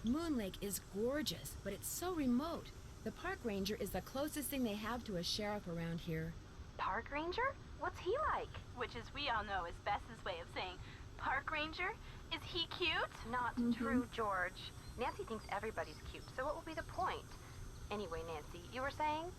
Moon Lake is gorgeous, but it's so remote. The park ranger is the closest thing they have to a sheriff around here. Park ranger? What's he like? Which, as we all know, is Bess's way of saying, park ranger? Is he cute? Not true, George. Nancy thinks everybody's cute, so what will be the point? Anyway, Nancy, you were saying?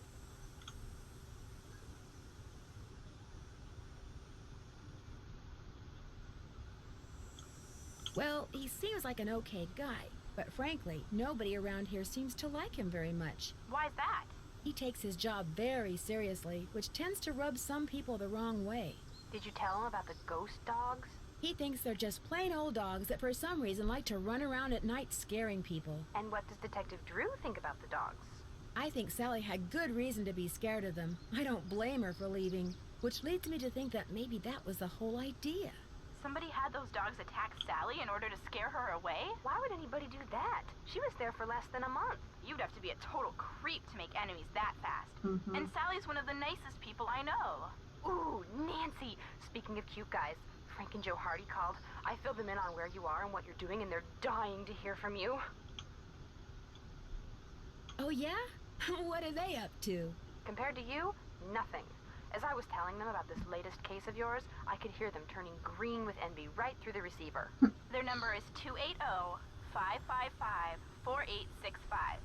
Well, he seems like an okay guy, but frankly, nobody around here seems to like him very much. Why's that? He takes his job very seriously, which tends to rub some people the wrong way. Did you tell him about the ghost dogs? He thinks they're just plain old dogs that for some reason like to run around at night scaring people. And what does Detective Drew think about the dogs? I think Sally had good reason to be scared of them. I don't blame her for leaving, which leads me to think that maybe that was the whole idea. Somebody had those dogs attack Sally in order to scare her away? Why would anybody do that? She was there for less than a month. You'd have to be a total creep to make enemies that fast. And Sally's one of the nicest people I know. Ooh, Nancy! Speaking of cute guys, Frank and Joe Hardy called. I filled them in on where you are and what you're doing, and they're dying to hear from you. Oh yeah? What are they up to? Compared to you, nothing. As I was telling them about this latest case of yours, I could hear them turning green with envy right through the receiver. Their number is 280-555-4865.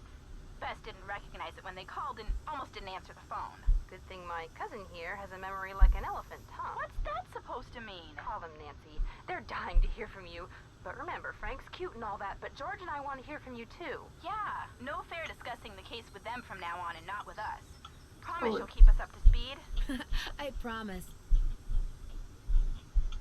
Bess didn't recognize it when they called and almost didn't answer the phone. Good thing my cousin here has a memory like an elephant, huh? What's that supposed to mean? Call them, Nancy. They're dying to hear from you. But remember, Frank's cute and all that, but George and I want to hear from you too. Yeah, no fair discussing the case with them from now on and not with us. Promise you'll keep us up to speed? I promise.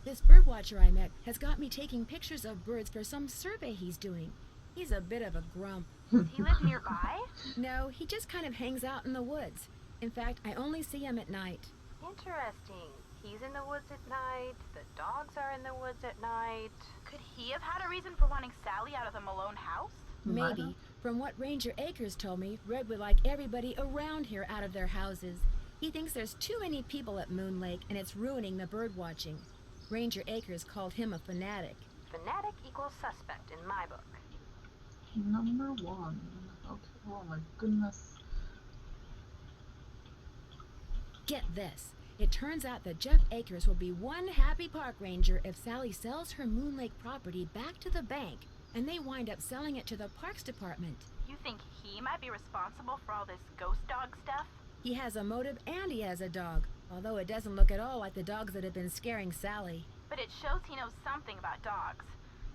This birdwatcher I met has got me taking pictures of birds for some survey he's doing. He's a bit of a grump. Does he live nearby? No, he just kind of hangs out in the woods. In fact, I only see him at night. Interesting. He's in the woods at night. The dogs are in the woods at night. Could he have had a reason for wanting Sally out of the Malone house? Maybe. From what Ranger Akers told me, Red would like everybody around here out of their houses. He thinks there's too many people at Moon Lake and it's ruining the bird watching. Ranger Akers called him a fanatic. Fanatic equals suspect in my book. Number 1. Okay, oh my goodness. Get this. It turns out that Jeff Akers will be one happy park ranger if Sally sells her Moon Lake property back to the bank and they wind up selling it to the Parks Department. You think he might be responsible for all this ghost dog stuff? He has a motive and he has a dog, although it doesn't look at all like the dogs that have been scaring Sally. But it shows he knows something about dogs.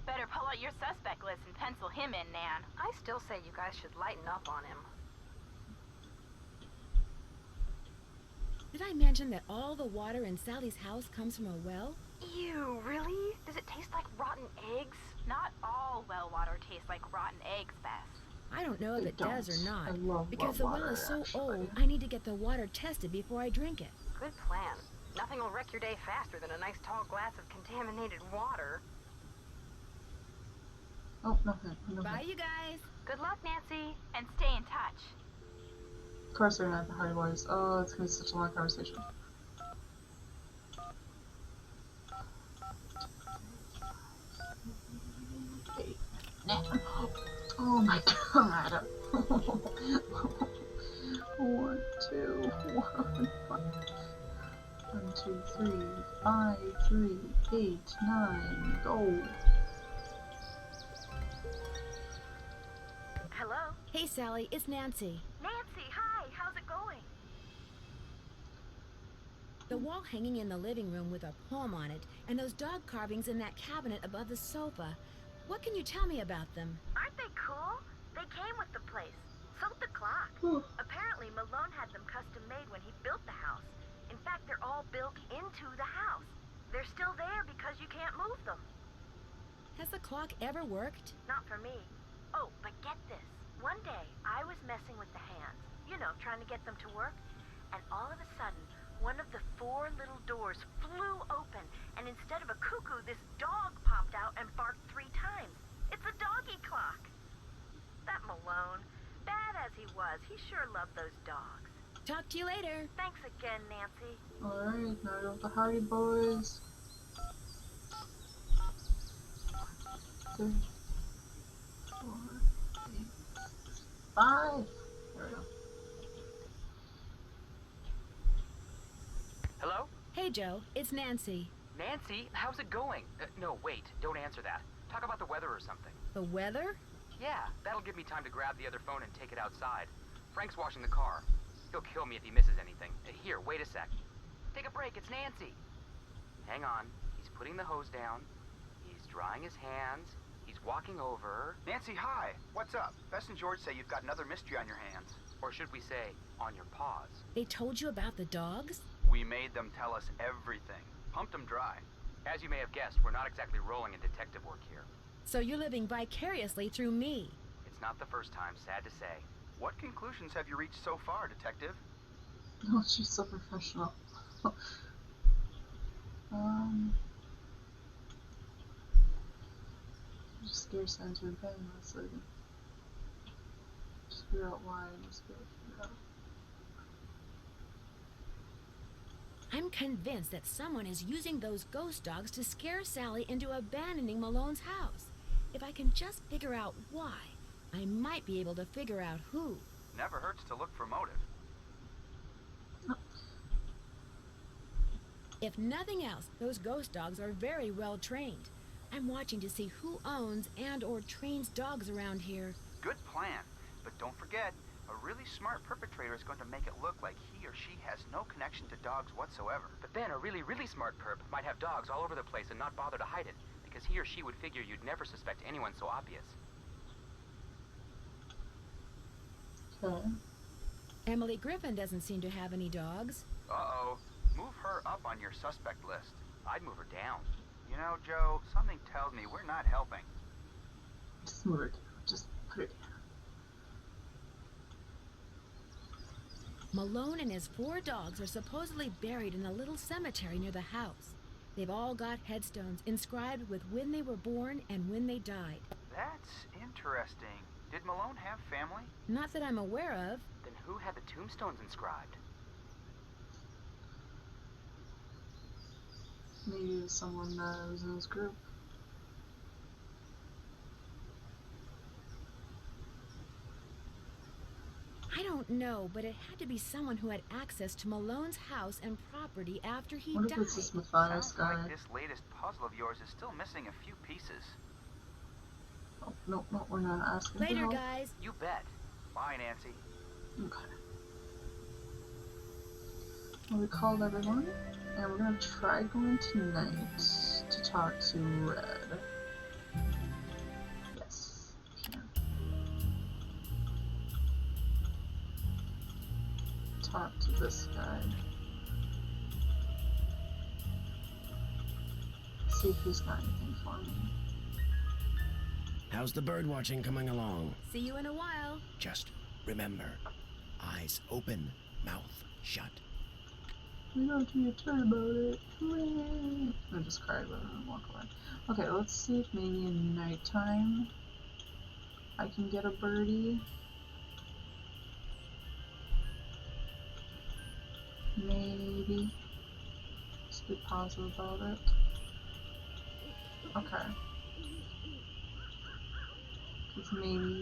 Better pull out your suspect list and pencil him in, Nan. I still say you guys should lighten up on him. Did I mention that all the water in Sally's house comes from a well? Ew, really? Does it taste like rotten eggs? Not all well water tastes like rotten eggs, Bess. I don't know if it does or I not, love because the well water, is so actually. old, I need to get the water tested before I drink it. Good plan. Nothing will wreck your day faster than a nice tall glass of contaminated water. Oh, nothing. Bye, you guys. Good luck, Nancy. And stay in touch. Of course they're not the Hardy Boys. Oh, it's gonna be such a long conversation. Oh my god. 1, 2, 1, 2, 3, 5, 3, 8, 9, go. Hello? Hey, Sally, it's Nancy. Nancy, hi. How's it going? The wall hanging in the living room with a poem on it, and those dog carvings in that cabinet above the sofa. What can you tell me about them? Aren't they cool? They came with the place. So did the clock. Apparently, Malone had them custom made when he built the house. In fact, they're all built into the house. They're still there because you can't move them. Has the clock ever worked? Not for me. Oh, but get this. One day, I was messing with the hands, you know, trying to get them to work, and all of a sudden, one of the 4 little doors flew open, and instead of a cuckoo, this dog popped out and barked 3 times. It's a doggy clock. That Malone, bad as he was, he sure loved those dogs. Talk to you later. Thanks again, Nancy. Alright, now we have the Hardy Boys. 3, 4, 8, 5. There we go. Hello? Hey, Joe, it's Nancy. Nancy, how's it going? No, wait, don't answer that. Talk about the weather or something. The weather? Yeah, that'll give me time to grab the other phone and take it outside. Frank's washing the car. He'll kill me if he misses anything. Here, wait a sec. Take a break, it's Nancy. Hang on, he's putting the hose down. He's drying his hands. He's walking over. Nancy, hi. What's up? Bess and George say you've got another mystery on your hands. Or should we say, on your paws? They told you about the dogs? We made them tell us everything. Pumped them dry. As you may have guessed, we're not exactly rolling in detective work here. So you're living vicariously through me. It's not the first time, sad to say. What conclusions have you reached so far, detective? Oh, she's so professional. Just scare signs are bang, let's see. Just figure out why and just figure it out. I'm convinced that someone is using those ghost dogs to scare Sally into abandoning Malone's house. If I can just figure out why, I might be able to figure out who. Never hurts to look for motive. If nothing else, those ghost dogs are very well trained. I'm watching to see who owns and or trains dogs around here. Good plan. But don't forget, a really smart perpetrator is going to make it look like he or she has no connection to dogs whatsoever. But then a really, really smart perp might have dogs all over the place and not bother to hide it, because he or she would figure you'd never suspect anyone so obvious. Okay. Emily Griffin doesn't seem to have any dogs. Uh-oh. Move her up on your suspect list. I'd move her down. You know, Joe, something tells me we're not helping. Just move it. Just put it down. Malone and his 4 dogs are supposedly buried in a little cemetery near the house. They've all got headstones inscribed with when they were born and when they died. That's interesting. Did Malone have family? Not that I'm aware of. Then who had the tombstones inscribed? Maybe it was someone that was in his group. I don't know, but it had to be someone who had access to Malone's house and property after he What died. if it's this Matthias Sounds guy? like this latest puzzle of yours is still missing a few pieces. Oh, no, we're not asking Later, for help. guys. You bet. Bye, Nancy. Okay. Well, we called everyone, and we're gonna try going tonight to talk to Red. Yes, we can. Talk to this guy. See if he's got anything for me. How's the bird watching coming along? See you in a while. Just remember, eyes open, mouth shut. We don't do a turn about it. Hooray! I just cried about it and walk away. Okay, let's see if maybe in nighttime I can get a birdie. Maybe. Just be positive about it. Okay. Because maybe.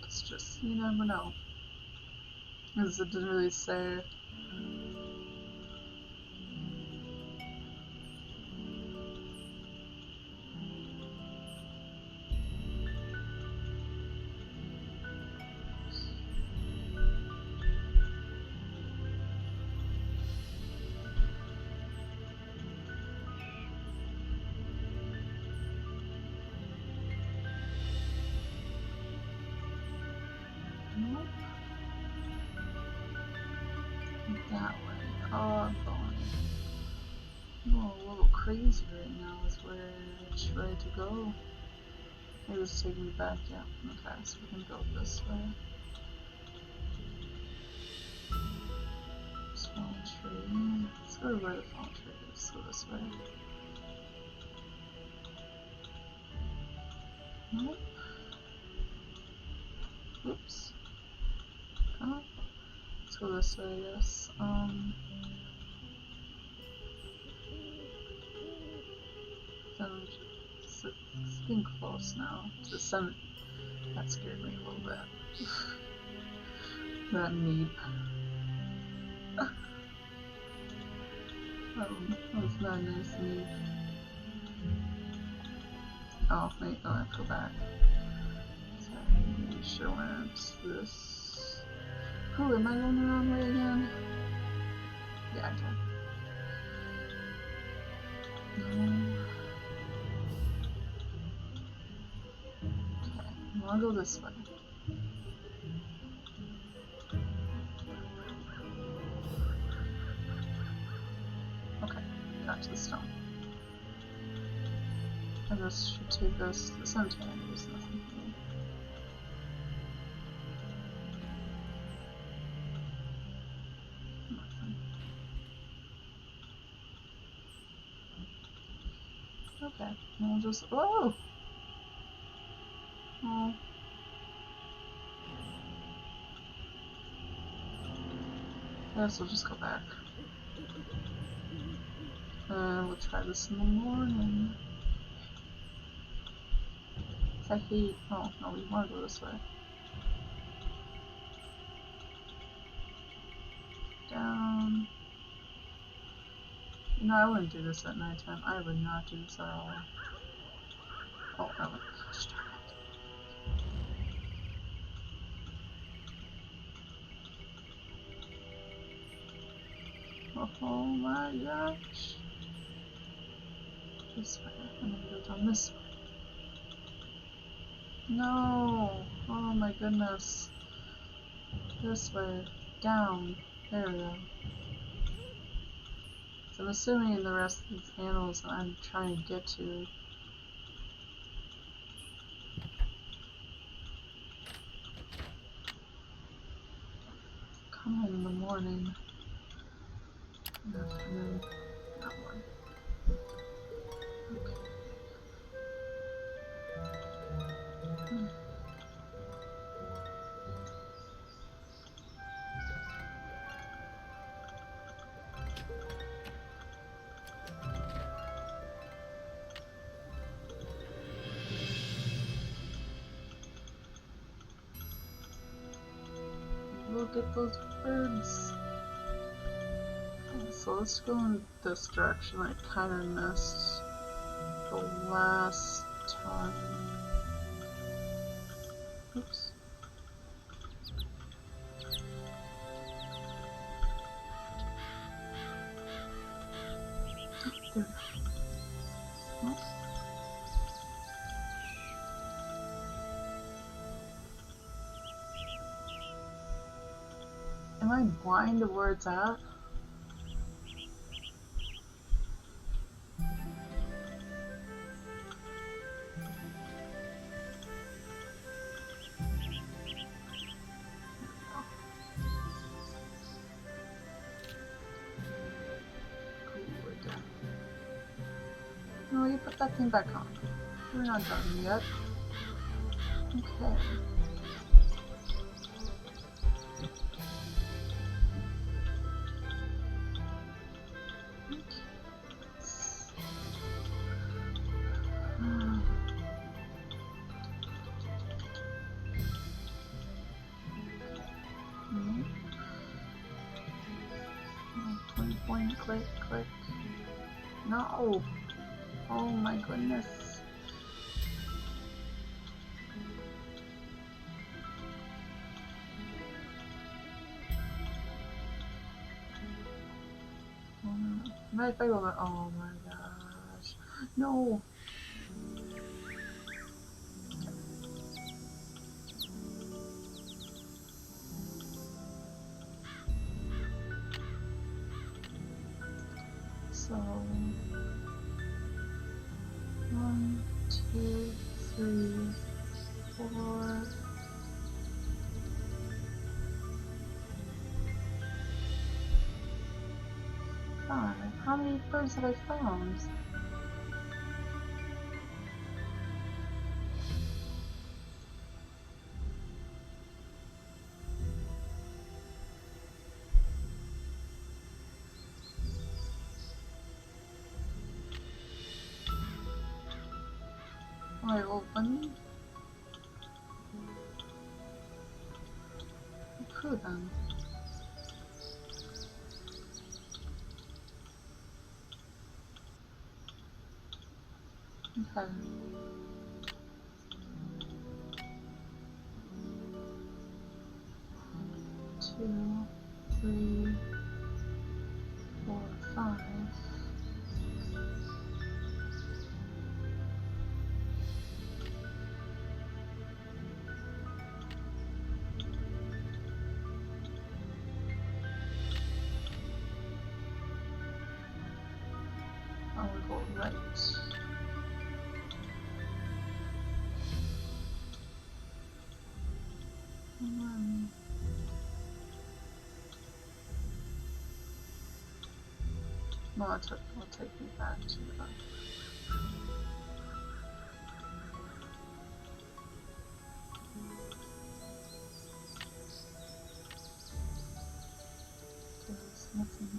It's just, you never know. Because it didn't really say. Nope. That way. Oh, I'm going. A little crazy right now is where I tried to go. It was taking me back, yeah. Okay, so we can go this way. Fallen tree. Let's go to where the fallen tree is. Let's go this way. Nope. Oops. Oh. Let's go this way, I guess. It's getting close now to the sun. That scared me a little bit. That neep. That's not a nice neep. Oh, wait, no, I have to go back. Should have went this. Oh, am I going the wrong way again? Yeah, I can. No. Okay, I'll go this way. Okay, got to the stone. And this should take us to the cemetery. There's nothing here. Nothing. Okay, we'll just. Whoa! Oh. I guess we'll just go back. And we'll try this in the morning. I hate. Oh, no, we want to go this way. Down. No, I wouldn't do this at nighttime. I would not do this at all. Oh, I would. Gosh darn it. Oh my gosh. This way. I'm gonna go down this way. No! Oh my goodness. This way. Down. There we go. So I'm assuming the rest of these animals that I'm trying to get to. Come in the morning. Afternoon. Not morning. Okay. Look at those birds. So let's go in this direction. I kind of missed the last time. Oops. There. Oops. Am I blind to where it's at? No, you put that thing back on. We're not done yet. Okay. Point, click, click. No! Oh my goodness. What if I go back? Oh my gosh. No! So 1, 2, 3, 4. 5. How many birds have I found? I open. Who then? Okay. I'm gonna go right. No, it'll take me back to the... There's nothing.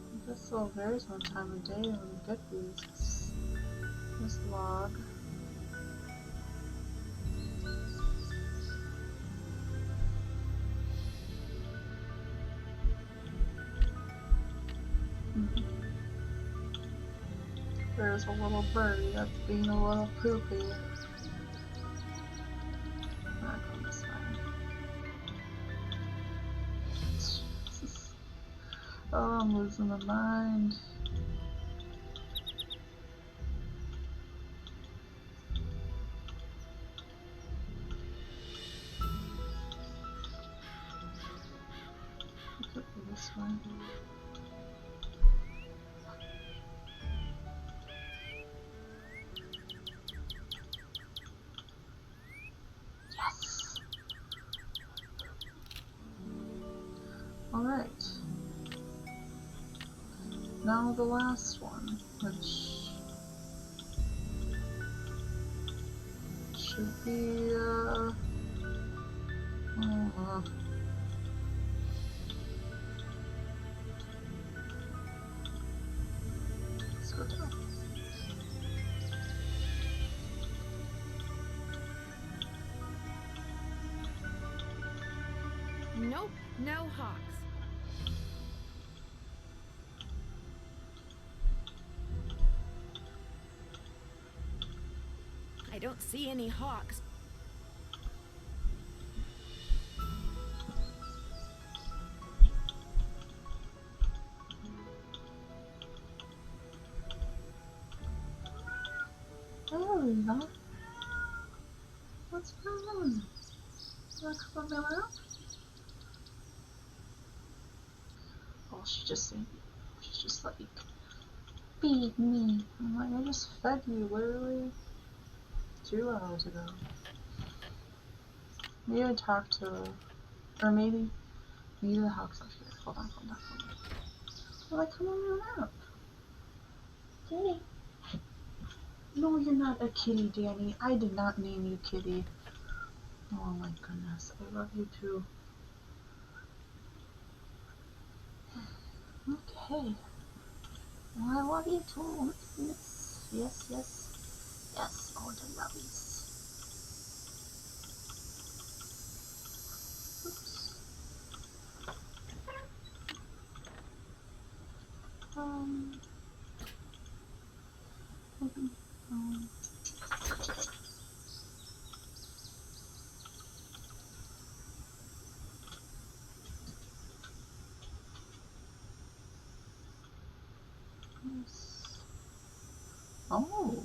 I guess so varies on time of day when you get these. This log. There's a little birdie that's being a little poopy. Not going this way. Jesus. Oh, I'm losing my mind. It could be this way. Yes! Alright. Now the last one, which should be, let's go down. Nope, no hawks. I don't see any hawks. There we go. What's going on? Wanna come around? Oh, she's just like, feed me. I'm like, I just fed you literally 2 hours ago. Maybe I talked to, or maybe the hawk's up here. Hold on. I'm like, come on out. Kitty. No, you're not a kitty, Danny. I did not name you Kitty. Oh my goodness, I love you too. Okay. Well, I love you too. Yes, all the lovies. Oops. Um, yes. Oh.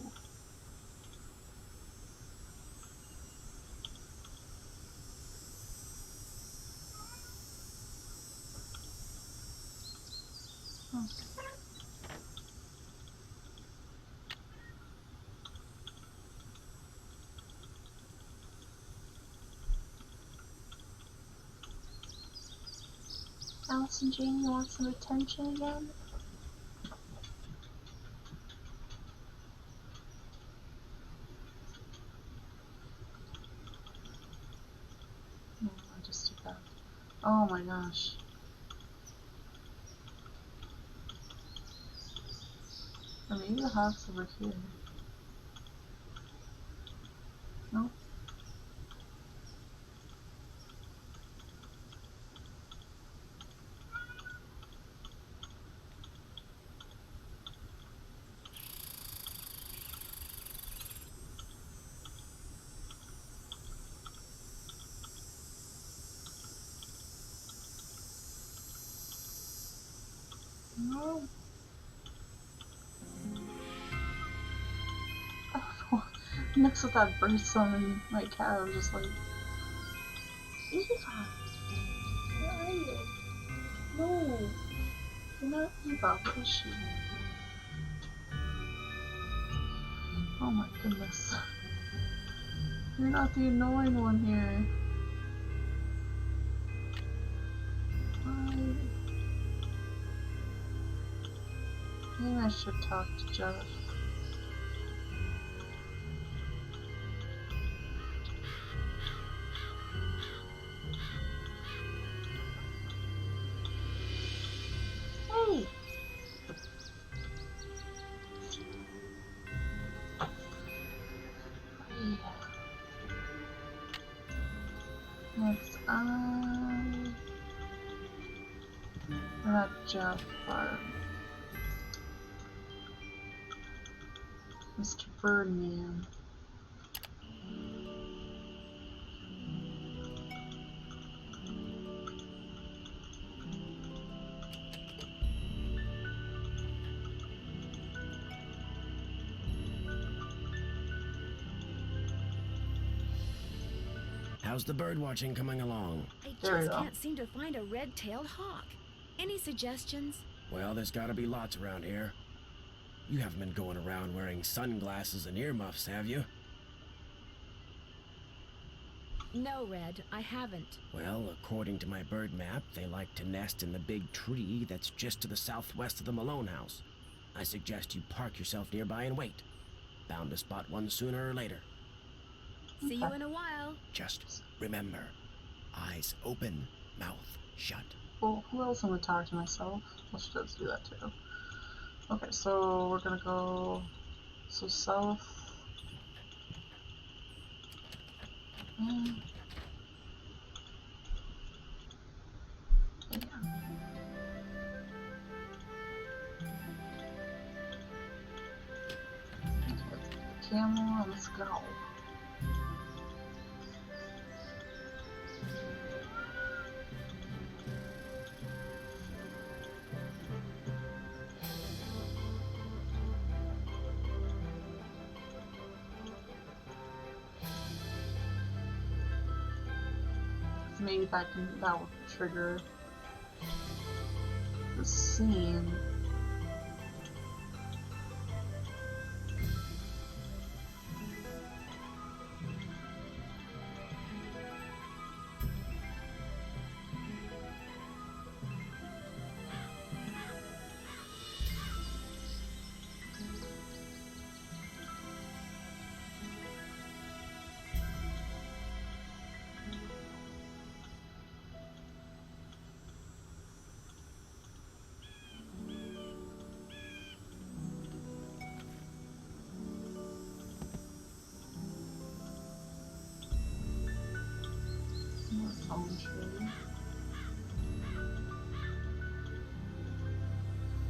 Okay. Alice and Jane, you want some attention again? No, I just did that. Oh my gosh. Or maybe the hawk's over here. No? No. Oh, Mixed with that bird song and my cat, I was just like, Eva, where are you? No, you're not Eva. Where is she? Oh my goodness. You're not the annoying one here. Hi. Maybe I should talk to Jeff. Hey! Hey. Next, we're not Jeff, but Mr. Birdman. How's the bird watching coming along? I There we just go. can't seem to find a red-tailed hawk. Any suggestions? Well, there's gotta be lots around here. You haven't been going around wearing sunglasses and earmuffs, have you? No, Red, I haven't. Well, according to my bird map, they like to nest in the big tree that's just to the southwest of the Malone house. I suggest you park yourself nearby and wait. Bound to spot one sooner or later. See you in a while. Just remember, eyes open, mouth shut. Well, who else am I talking to myself? Let's just do that too. Okay, so we're gonna go south. Yeah. Camel, let's go. Maybe that will trigger the scene.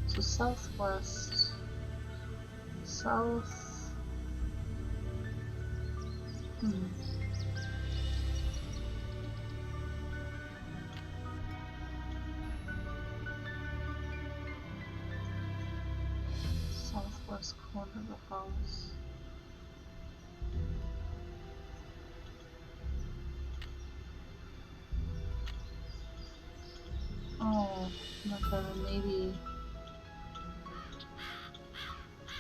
So southwest, south. Southwest corner of the house. Oh, okay, maybe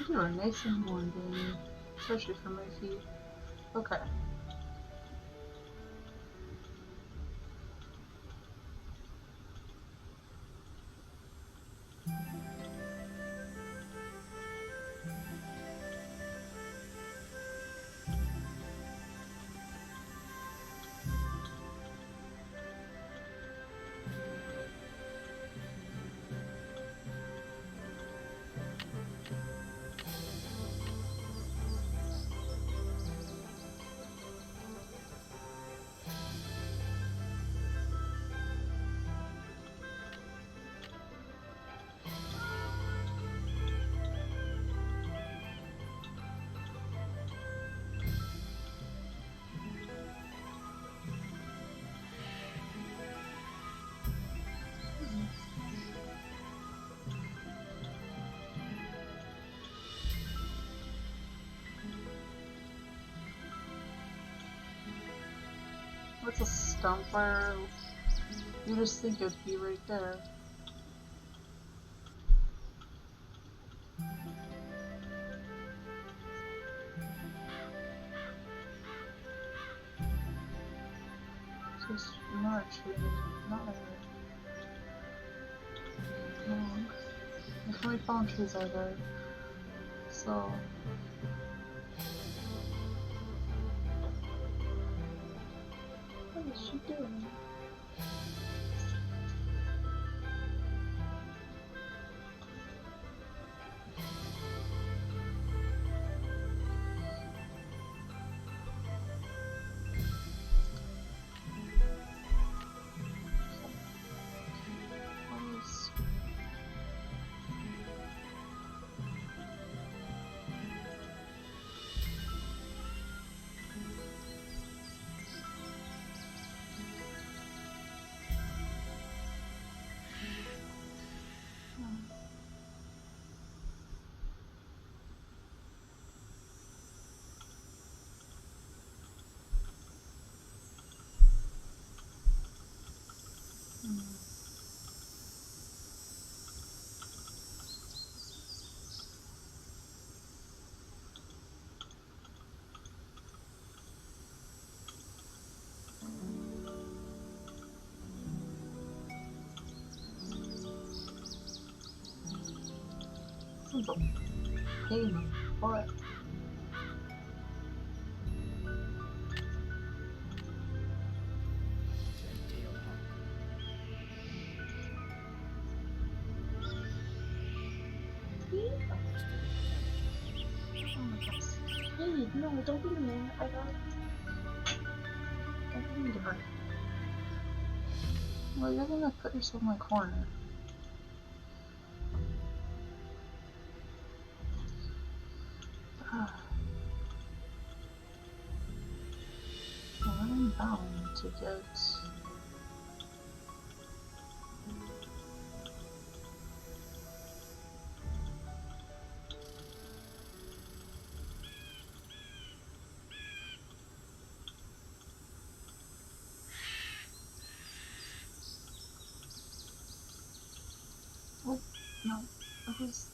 you are nice and warm, baby. Especially for my feet. Okay. What's a stump where you just think it'd be right there? Just not a tree, not a... No. There's no fallen trees are there. So... What is she doing? This is a pain in the butt. Hey, no, don't be mean. I don't mean to hurt. Well, you're gonna put yourself in my corner. Well, I'm bound to get... Oh, no, it was...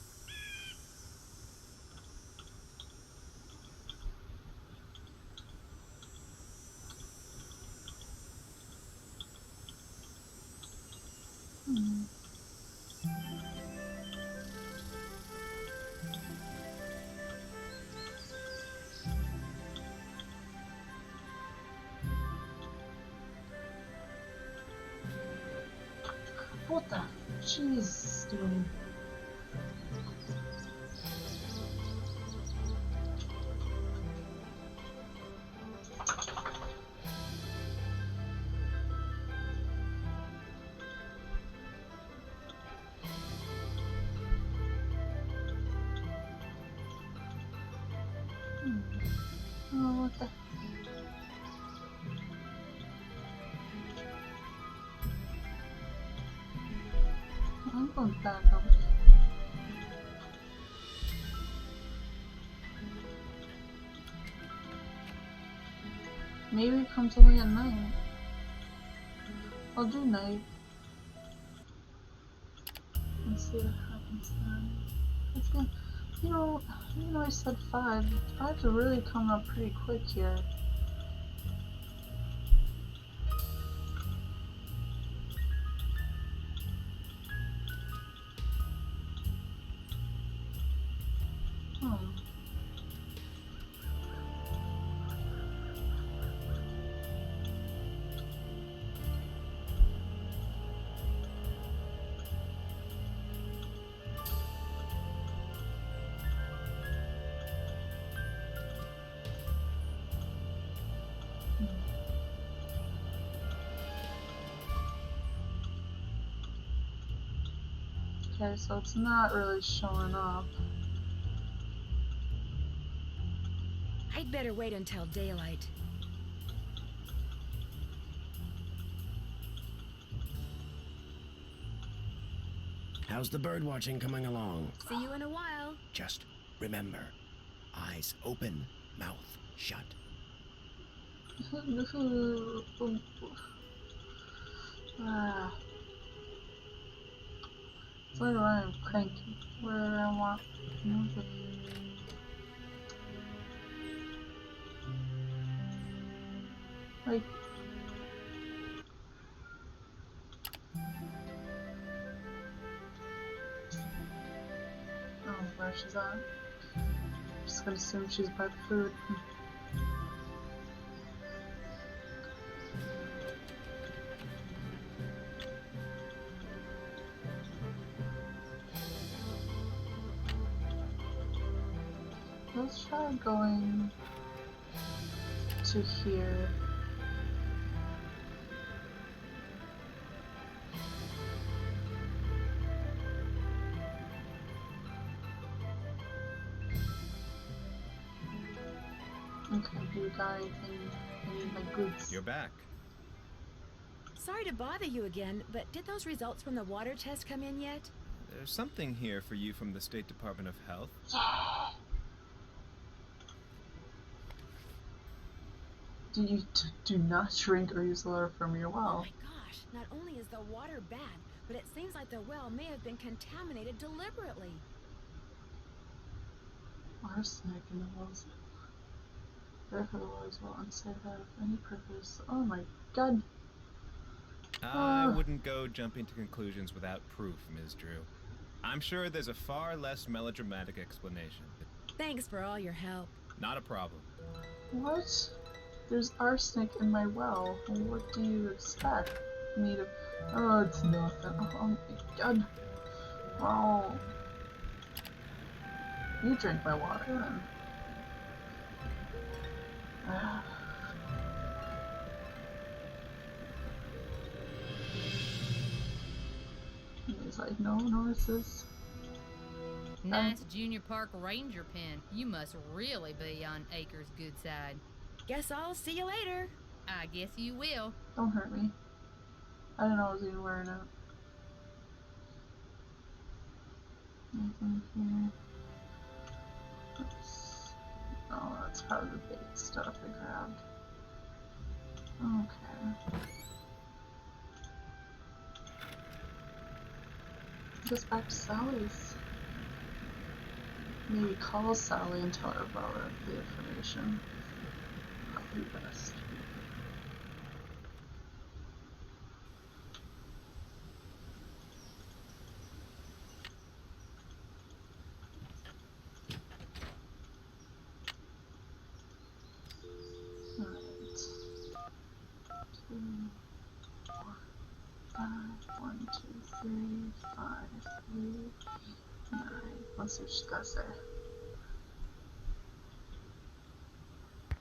What the jeez doing? Oh, what the... I'm going back up. Maybe it comes only at night. I'll do night. Let's see what happens then. It's gonna, you know, even though I said 5, 5's really coming up pretty quick here. Okay, so it's not really showing up. I'd better wait until daylight. How's the bird watching coming along? See you in a while. Just remember, eyes open, mouth shut. Ah. Where I'm cranky. Where I want music. Like. Oh, where she's at. Just gonna assume she's by the food. Let's try going to here. Okay, do you got anything? I need my goods. You're back. Sorry to bother you again, but did those results from the water test come in yet? There's something here for you from the State Department of Health. Do not drink or use water from your Oh well. my gosh, not only is the water bad, but it seems like the well may have been contaminated deliberately. Arsenic in the wells. Therefore the water is well unsafe out of any purpose. Oh my god. I wouldn't go jumping to conclusions without proof, Ms. Drew. I'm sure there's a far less melodramatic explanation. Thanks for all your help. Not a problem. What? There's arsenic in my well. What do you expect me to... Oh, it's nothing. Oh my god. Oh. You drink my water then. He's like, no, nurses. Nice junior park ranger pen. You must really be on Acre's good side. Guess I'll see you later. I guess you will. Don't hurt me. I didn't know I was even wearing it. Anything here? Oops. Oh, that's probably the bait stuff I grabbed. Okay. Just back to Sally's. Maybe call Sally and tell her about the information. Probably best. Alright. 2, 4, 5, 1, 2, 3, 5, 3, 9. Let's see what she's got to say.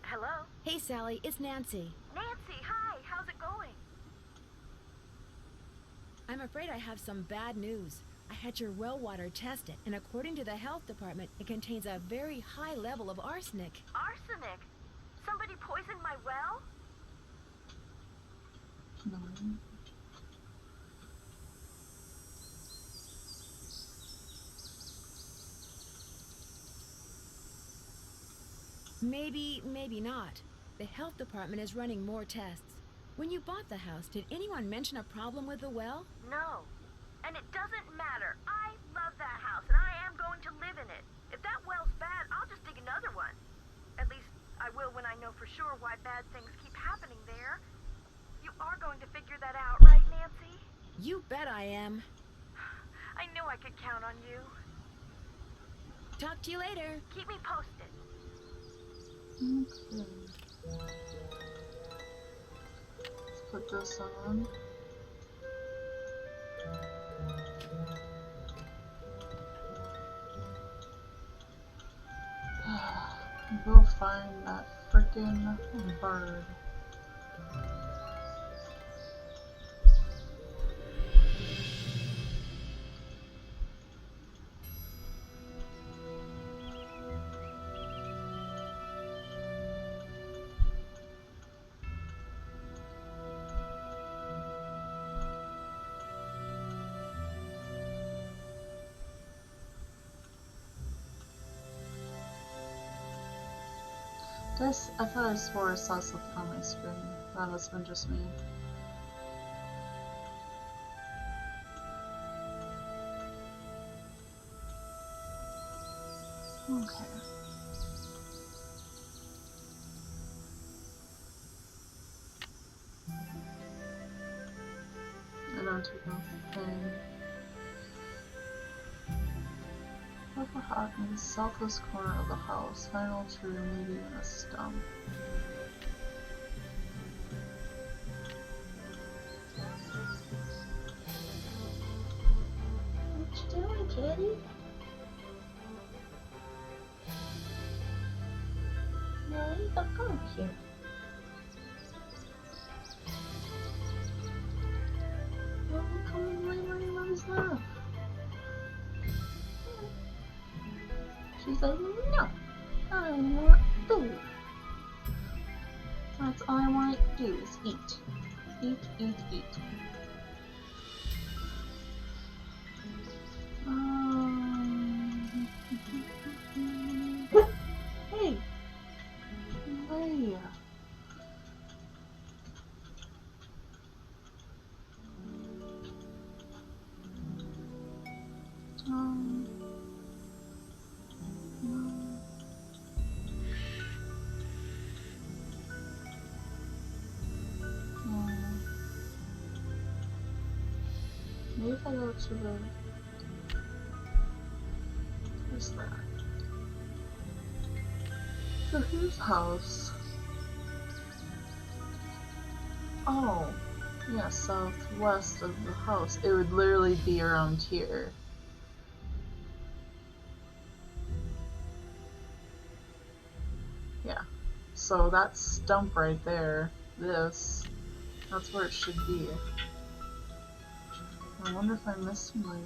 Hello? Hey, Sally, it's Nancy. Nancy, hi. How's it going? I'm afraid I have some bad news. I had your well water tested, and according to the health department, it contains a very high level of arsenic. Arsenic? Somebody poisoned my well? No. Maybe, maybe not. The health department is running more tests. When you bought the house, did anyone mention a problem with the well? No. And it doesn't matter. I love that house, and I am going to live in it. If that well's bad, I'll just dig another one. At least, I will when I know for sure why bad things keep happening there. You are going to figure that out, right, Nancy? You bet I am. I knew I could count on you. Talk to you later. Keep me posted. Okay. Let's put this on. Go find that frickin' bird. I thought I swore I saw something on my screen. That must have been just me. Okay. I don't take nothing. Purple hawk in the southwest corner of the house. Final tree, maybe in a stump. What you doing, kitty? No, you don't come here. Well, come and lay on your mother's lap. She's like, no, I want food. That's all I want to do is eat. Eat, eat, eat. Hey! Hey! No. Maybe if I go to the... Where's that? To whose house? Oh. Yeah, southwest of the house. It would literally be around here. Yeah. So that stump right there, this, that's where it should be. I wonder if I'm missing like...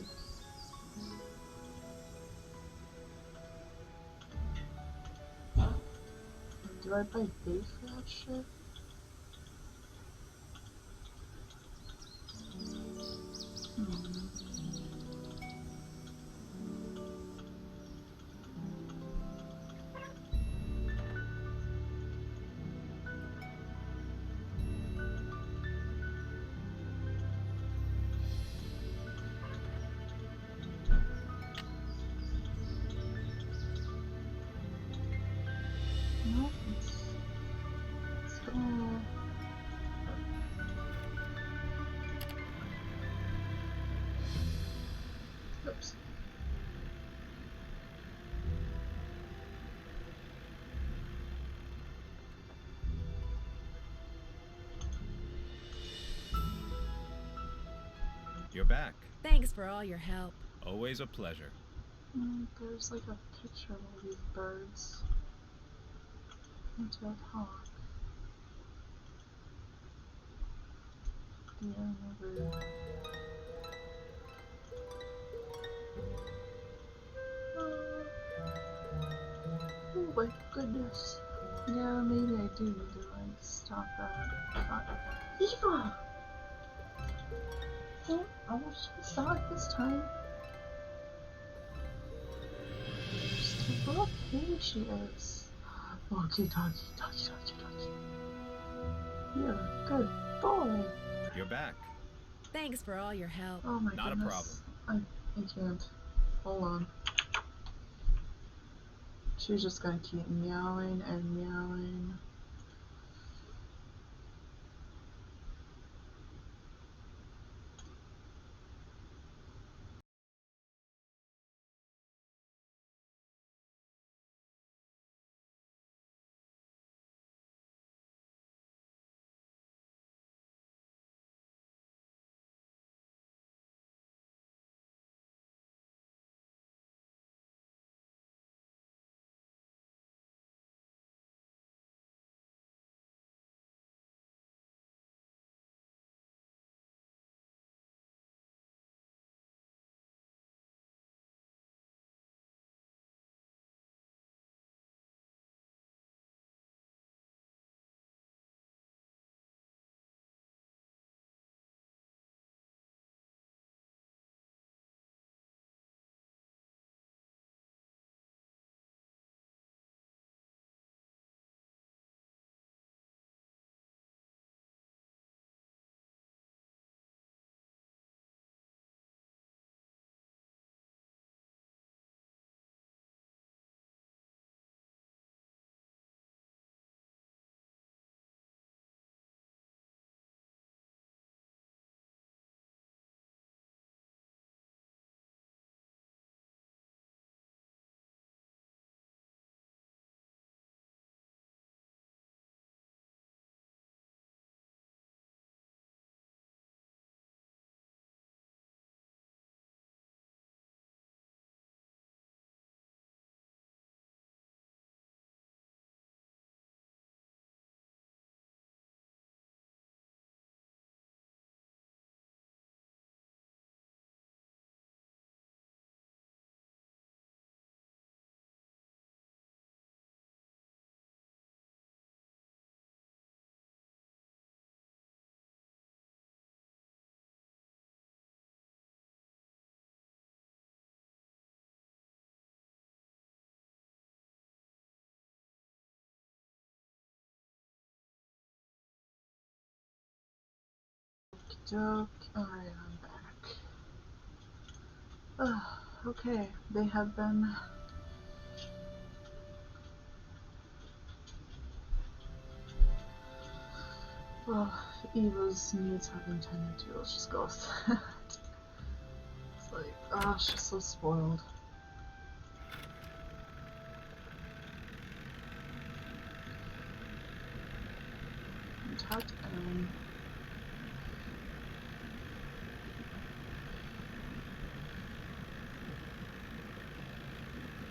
Do I buy bait for that shit? No, let's go. Oops. You're back. Thanks for all your help. Always a pleasure. There's like a picture of all these birds. Into a hawk. Yeah, never. Oh my goodness. Yeah, maybe I do need to like stop that. Eva! Hey, I wish I saw it this time. Just look how pretty she is. Doggy, doggy, doggy, doggy, doggy. You're a good boy. You're back. Thanks for all your help. Oh my Not a goodness. I can't. Hold on. She's just gonna keep meowing and meowing. doke. Alright, I'm back. Okay, they have been... Well, Eva's needs have been tended to. Let's just go with that. It's like, oh, she's so spoiled. Intact M.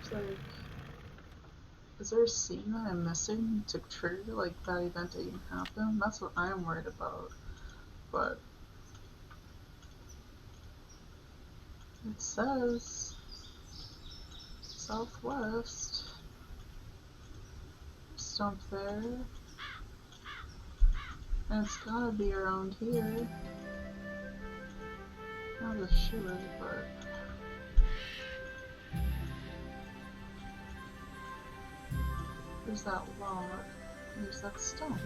It's like, is there a scene that I'm missing to trigger like that event to even happen? That's what I'm worried about. But it says southwest. Stump there. And it's gotta be around here. Not a sure, but there's that log. There's that stump.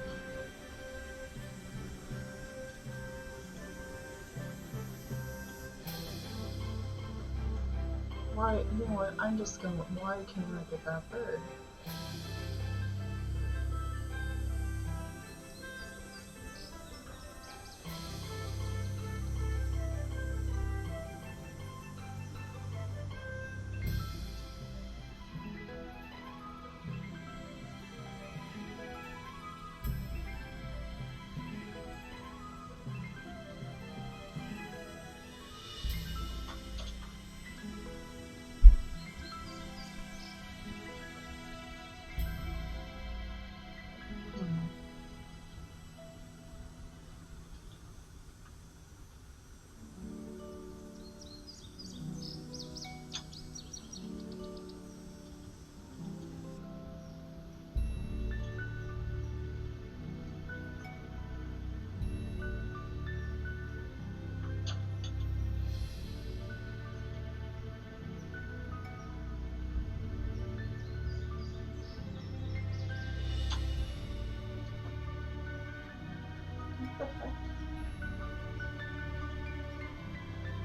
Why, you know what, I'm just gonna, why can't I get that bird?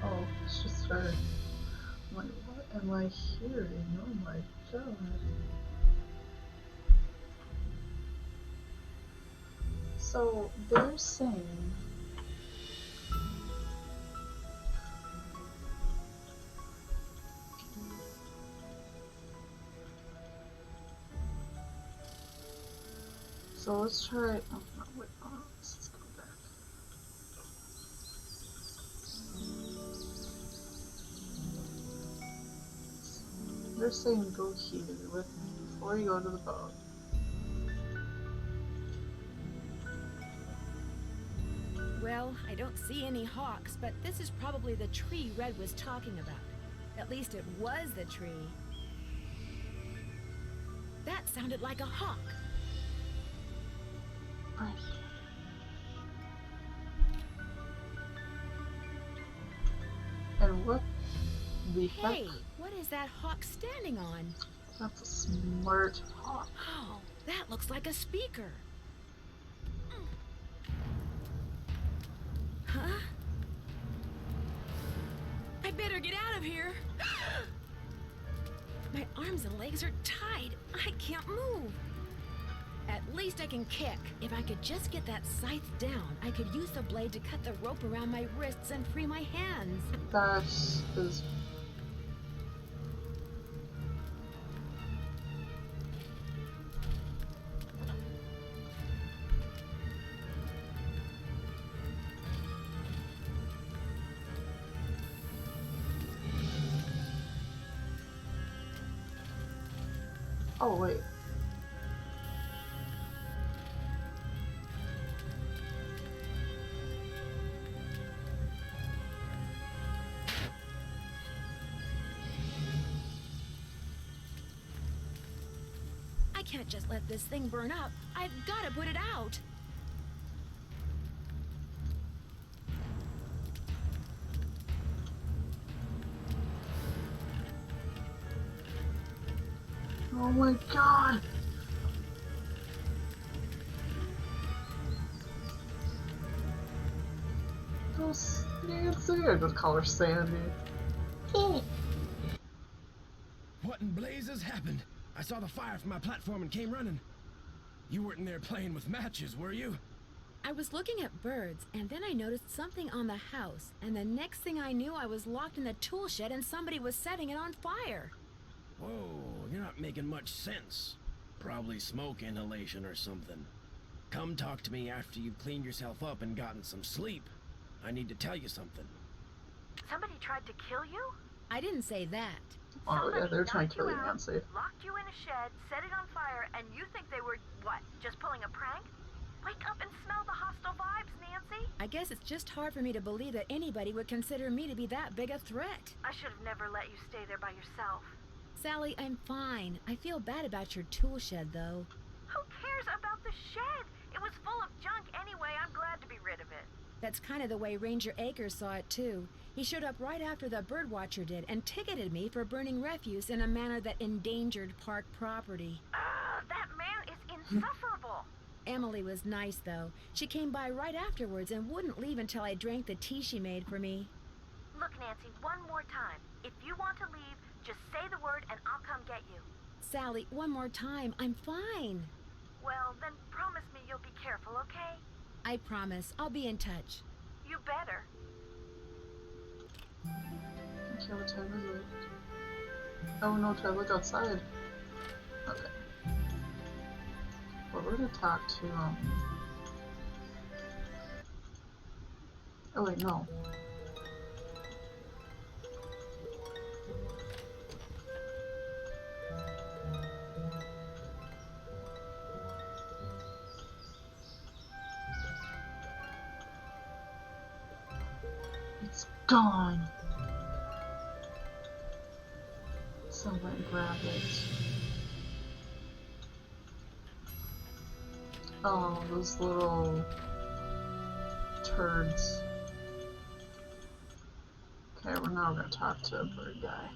Oh, it's just her. I'm like, what am I hearing? Oh my god. So, they're saying... So let's try... Oh, no, wait, let's go back. They're saying go here with me before you go to the boat. Well, I don't see any hawks, but this is probably the tree Red was talking about. At least it was the tree. That sounded like a hawk. Right. And what the heck? Hey, what is that hawk standing on? That's a smart hawk. Oh, that looks like a speaker. Huh? I better get out of here. My arms and legs are tied. I can't move. At least I can kick. If I could just get that scythe down, I could use the blade to cut the rope around my wrists and free my hands. That is... Oh, wait. I can't just let this thing burn up. I've got to put it out. Oh my god! Nancy. I just call her Sandy. What in blazes happened? I saw the fire from my platform and came running. You weren't in there playing with matches, were you? I was looking at birds, and then I noticed something on the house, and the next thing I knew, I was locked in the tool shed and somebody was setting it on fire. Whoa, you're not making much sense. Probably smoke inhalation or something. Come talk to me after you've cleaned yourself up and gotten some sleep. I need to tell you something. Somebody tried to kill you? I didn't say that. Oh yeah, Somebody they're trying knocked to kill you, out, Nancy. locked you in a shed, set it on fire, and you think they were, what, just pulling a prank? Wake up and smell the hostile vibes, Nancy. I guess it's just hard for me to believe that anybody would consider me to be that big a threat. I should have never let you stay there by yourself. Sally, I'm fine. I feel bad about your tool shed, though. Who cares about the shed? It was full of junk anyway. I'm glad to be rid of it. That's kind of the way Ranger Akers saw it, too. He showed up right after the birdwatcher did and ticketed me for burning refuse in a manner that endangered park property. That man is insufferable. Emily was nice, though. She came by right afterwards and wouldn't leave until I drank the tea she made for me. Look, Nancy, one more time. If you want to leave, just say the word and I'll come get you. Sally, one more time. I'm fine. Well, then promise me you'll be careful, okay? I promise. I'll be in touch. You better. Okay, what time is it? Oh no, try to look outside. Okay. Well, we're gonna talk to, oh wait, no. It's gone! Someone grab it. Oh, those little turds. Okay, we're now gonna talk to a bird guy.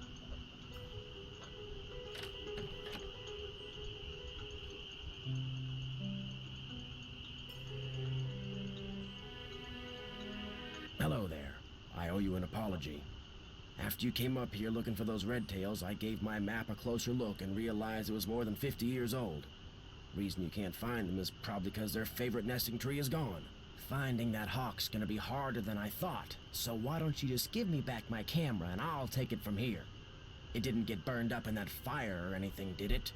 Hello there. I owe you an apology. After you came up here looking for those red tails, I gave my map a closer look and realized it was more than 50 years old. Reason you can't find them is probably because their favorite nesting tree is gone. Finding that hawk's gonna be harder than I thought, so why don't you just give me back my camera and I'll take it from here. It didn't get burned up in that fire or anything, did it?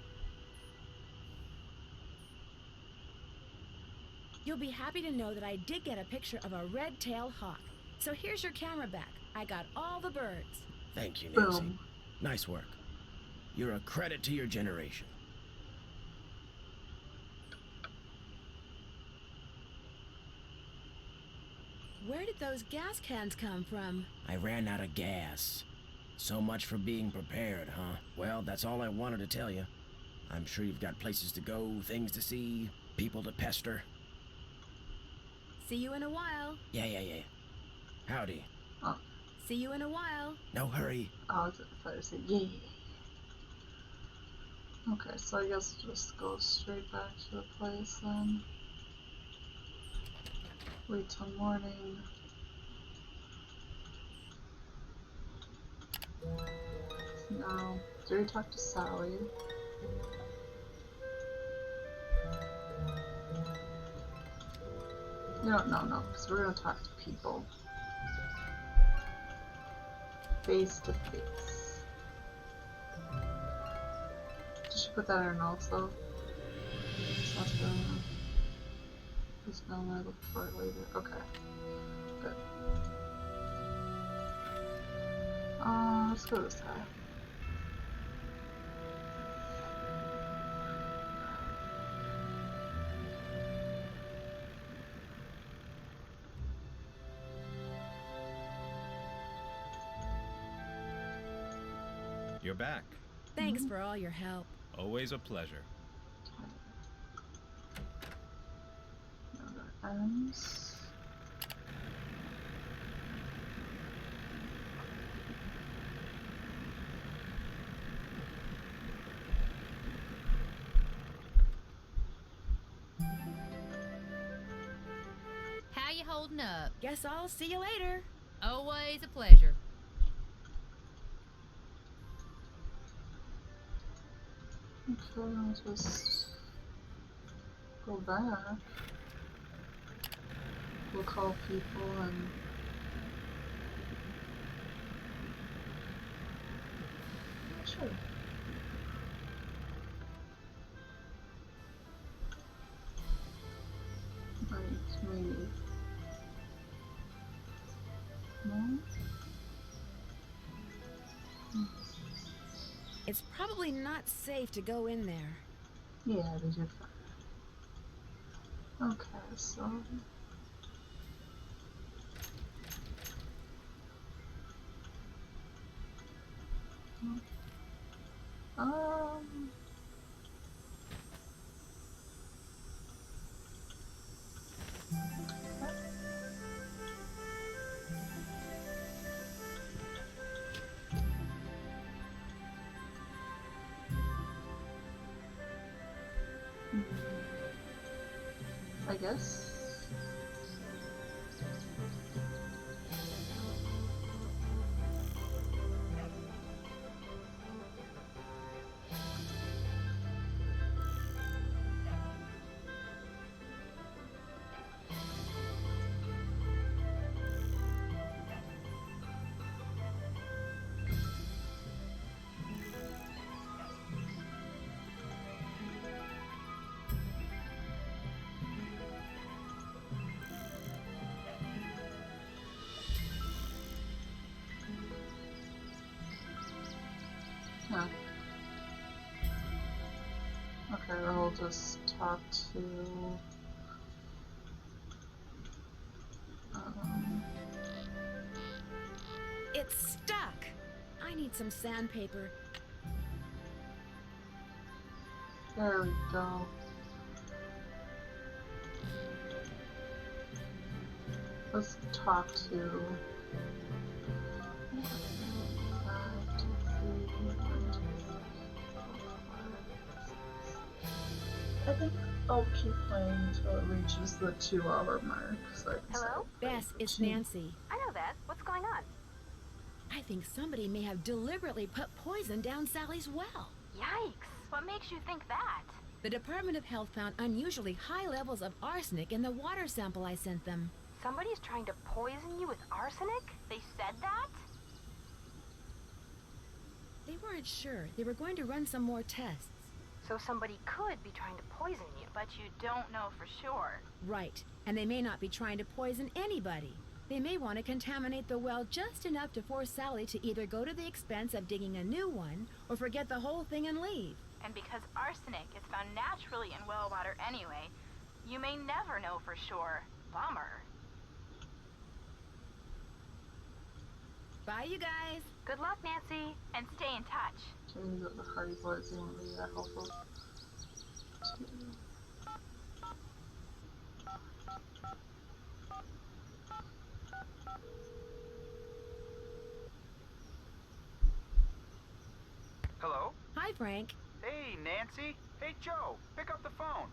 You'll be happy to know that I did get a picture of a red-tailed hawk. So here's your camera back. I got all the birds. Thank you, Nancy. Boom. Nice work. You're a credit to your generation. Where did those gas cans come from? I ran out of gas. So much for being prepared, huh? Well, that's all I wanted to tell you. I'm sure you've got places to go, things to see, people to pester. See you in a while. Yeah. Howdy. Oh, See you in a while. No hurry. I was about to say yay. Okay, so I guess just go straight back to the place then. Wait till morning. No. Did we talk to Sally? No, because we're gonna talk to people. Face to face. Did she put that in her notes though? So that's good enough. Just know I look for it later. Okay. Good. Let's go this guy. You're back. Thanks for all your help. Always a pleasure. Another M's. How you holding up? Guess I'll see you later. Always a pleasure. Okay, I'll just go back. We'll call people and sure. Right, maybe. No? It's probably not safe to go in there. Yeah, it is your fire. Okay, so um I guess. Huh. Okay, then we'll just talk to It's stuck. I need some sandpaper. there we go. Let's talk to I think I'll keep playing until it reaches the 2-hour mark. So I can Hello? Bess, it's Nancy. I know that. What's going on? I think somebody may have deliberately put poison down Sally's well. Yikes. What makes you think that? The Department of Health found unusually high levels of arsenic in the water sample I sent them. Somebody's trying to poison you with arsenic? They said that? They weren't sure. They were going to run some more tests. So somebody could be trying to poison you. But you don't know for sure. Right. And they may not be trying to poison anybody. They may want to contaminate the well just enough to force Sally to either go to the expense of digging a new one or forget the whole thing and leave. And because arsenic is found naturally in well water anyway, you may never know for sure. Bummer. Bye, you guys. Good luck, Nancy. And stay in touch. change up the Hardy Boys. You want to be that helpful? Hello? Hi, Frank. Hey, Nancy. Hey, Joe. Pick up the phone.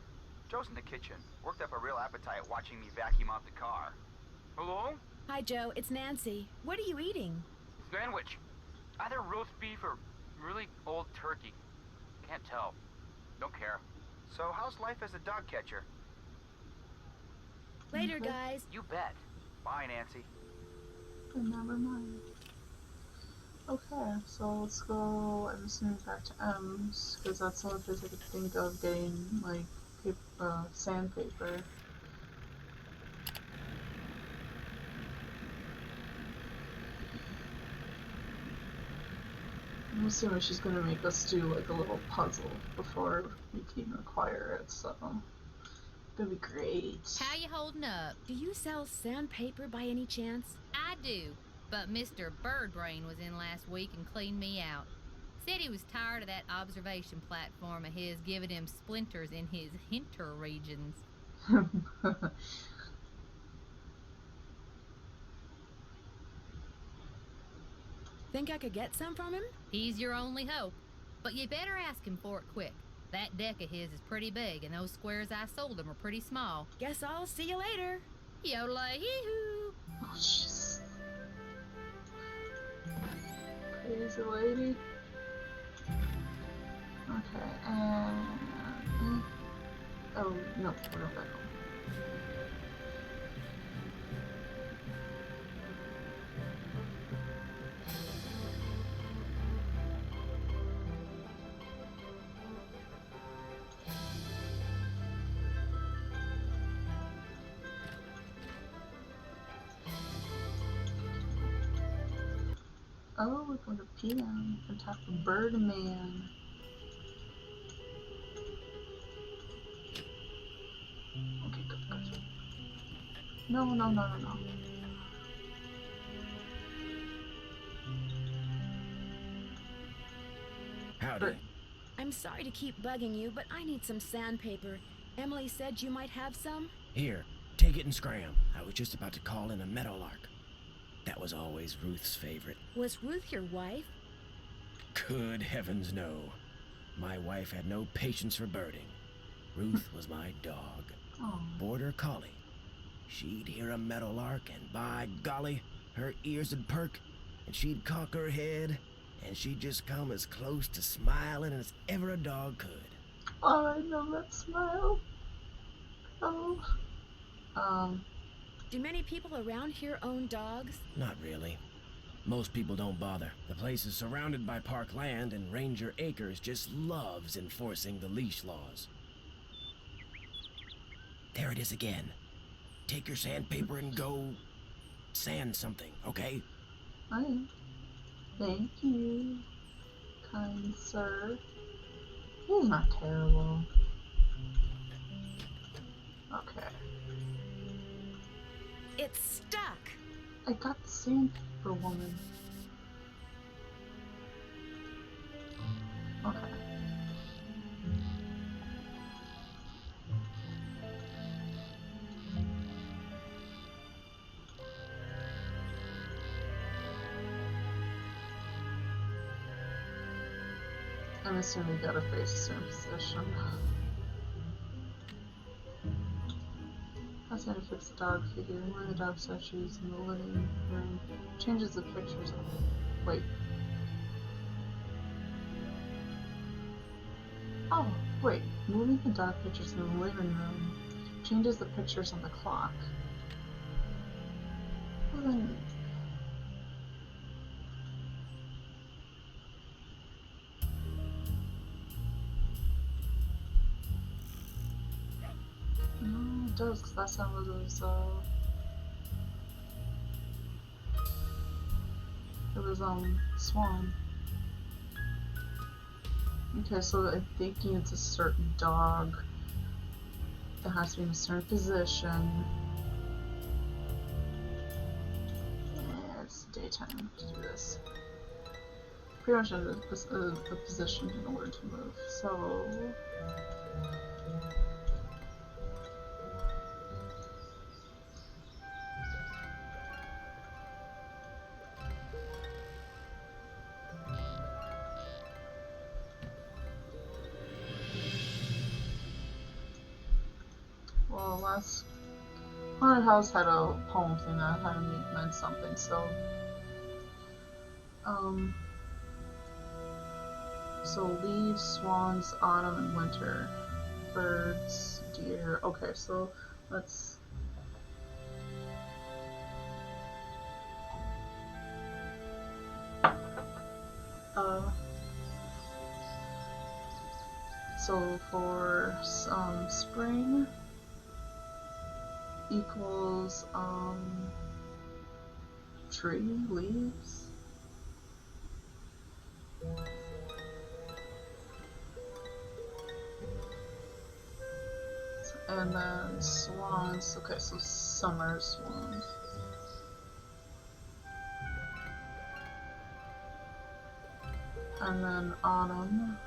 Joe's in the kitchen. Worked up a real appetite watching me vacuum out the car. Hello? Hi, Joe. It's Nancy. What are you eating? Sandwich. Either roast beef or really old turkey. Can't tell. Don't care. So, how's life as a dog catcher? Later, guys. You bet. Bye, Nancy. Never mind. Okay, so let's go. I'm just moving back to M's because that's the only place I could think of getting like sandpaper. I'm assuming she's gonna make us do like a little puzzle before we can acquire it, so it'll be great. How you holding up? Do you sell sandpaper by any chance? I do, but Mr. Birdbrain was in last week and cleaned me out. Said he was tired of that observation platform of his giving him splinters in his hinter regions. Think I could get some from him? He's your only hope, but you better ask him for it quick. That deck of his is pretty big, and those squares I sold him are pretty small. Guess I'll see you later. Yodelay-hee-hoo. Oh, jeez. Crazy lady. Okay, and... Oh, no, we're going back home. Oh, we're going to PM and talk to Birdman. Okay, good. No. Howdy. I'm sorry to keep bugging you, but I need some sandpaper. Emily said you might have some? Here, take it and scram. I was just about to call in a meadowlark. That was always Ruth's favorite. Was Ruth your wife? Good heavens, no. My wife had no patience for birding. Ruth was my dog. Oh. Border collie. She'd hear a meadowlark, and by golly, her ears would perk, and she'd cock her head, and she'd just come as close to smiling as ever a dog could. Oh, I know that smile. Oh. Do many people around here own dogs? Not really. Most people don't bother. The place is surrounded by park land, and Ranger Acres just loves enforcing the leash laws. There it is again. Take your sandpaper and go sand something, okay? Hi. Thank you, kind sir. He's not terrible. Okay. It's stuck. I got the sandpaper woman. Okay. I'm assuming we gotta face the same position. I was trying to fix the dog figure. One of the dog statues in the living room changes the pictures. Wait. Oh, wait. Moving the dog pictures in the living room changes the pictures on the clock. Well then... No, it does, because last time it was, Swan. Okay, so I'm thinking it's a certain dog that has to be in a certain position. Yeah, it's daytime to do this. Pretty much in the position in order to move. So... Well, last haunted house had a poem thing that had meant something, so leaves, swans, autumn, and winter, birds, deer. Okay, so let's so for spring equals tree, leaves. And then swans. Okay, so summer swans. And then autumn.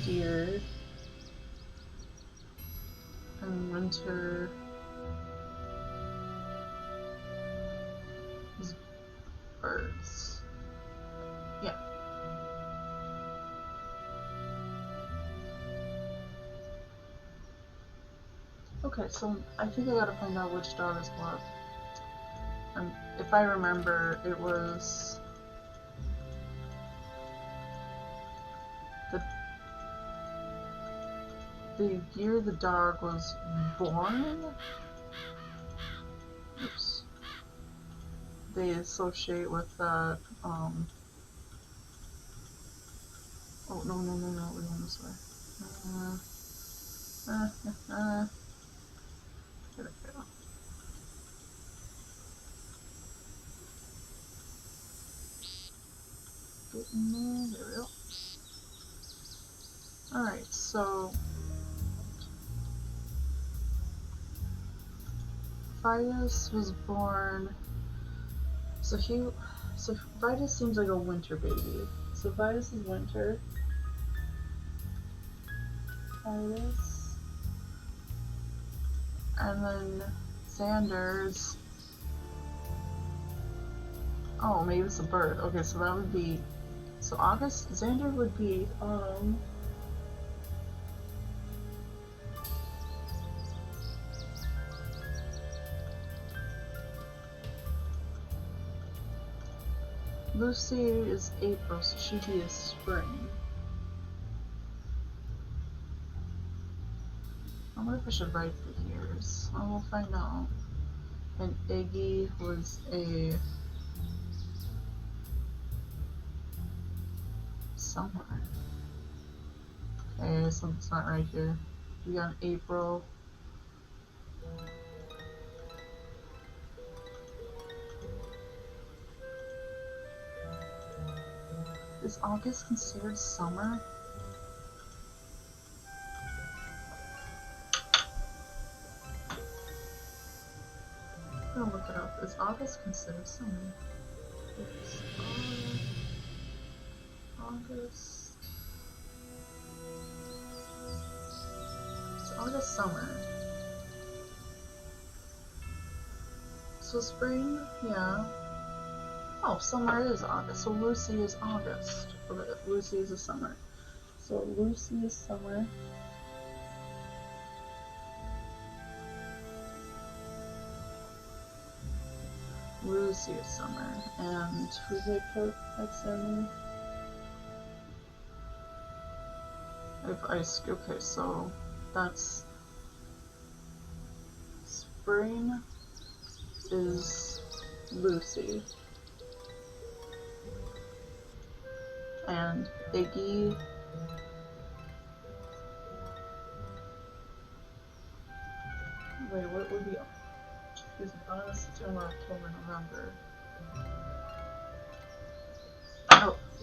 Deer. And winter is birds. Yeah. Okay, so I think I gotta find out which dog is what. And if I remember, it was the year the dog was born. Oops. They associate with that. Oh no, we're going this way. There we go. Getting there. There we go. Alright, so Vitus was born. So Vitus seems like a winter baby. So Vitus is winter. Vitus. And then Xander's. Oh, maybe it's a bird. Okay, so that would be. So August. Xander would be autumn. Lucy is April, so she'd be a spring. I wonder if I should write the years. I will find out. And Iggy was a summer. Okay, something's not right here. We got April. Is August considered summer? I'm gonna look it up. Is August considered summer? It's August. It's August summer. So spring, yeah. Oh, summer is August. So Lucy is August. Okay, Lucy is a summer. So Lucy is summer. Lucy is summer. And who did I put at summer? Okay, so that's spring is Lucy. And Iggy wait, what would be excuse me, August, September, October, November.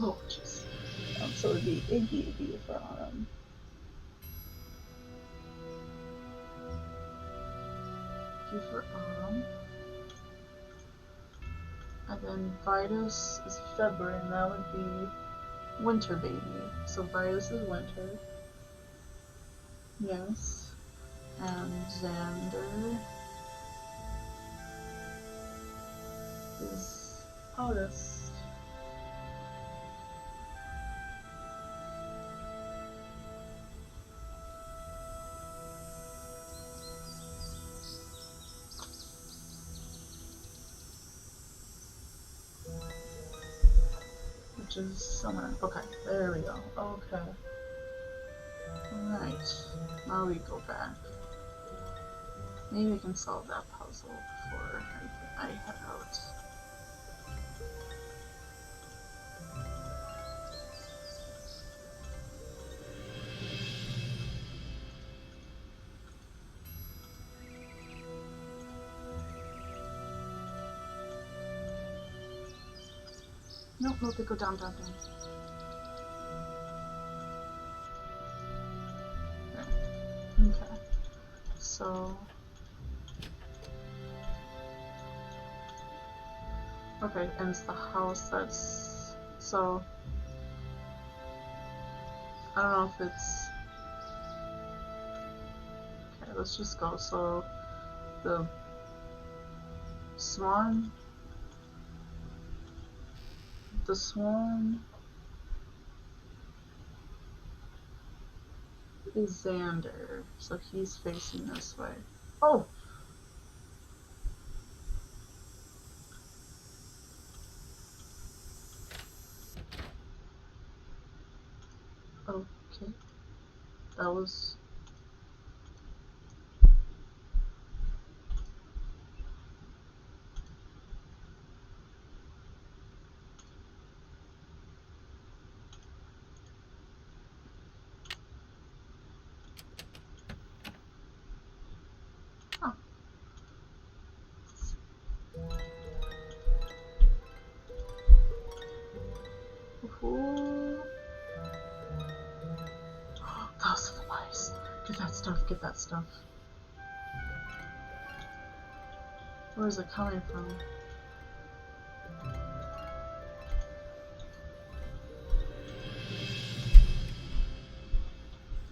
Oh, jeez. So it would be Iggy would be for autumn. Iggy for autumn. And then Vitus is February, and that would be winter baby. So Vitus is winter. Yes. And Xander is August. Which is summer. Okay, there we go. Okay. Alright. Now we go back. Maybe we can solve that puzzle before I head out. Nope, they go down. There. Okay. So... okay, and it's the house that's... so... I don't know if it's... okay, let's just go. So... the... swan... the swan... is Xander, so he's facing this way. Oh! Okay. That was... Huh. Ooh. That was the mice. Get that stuff, get that stuff. Where is it coming from?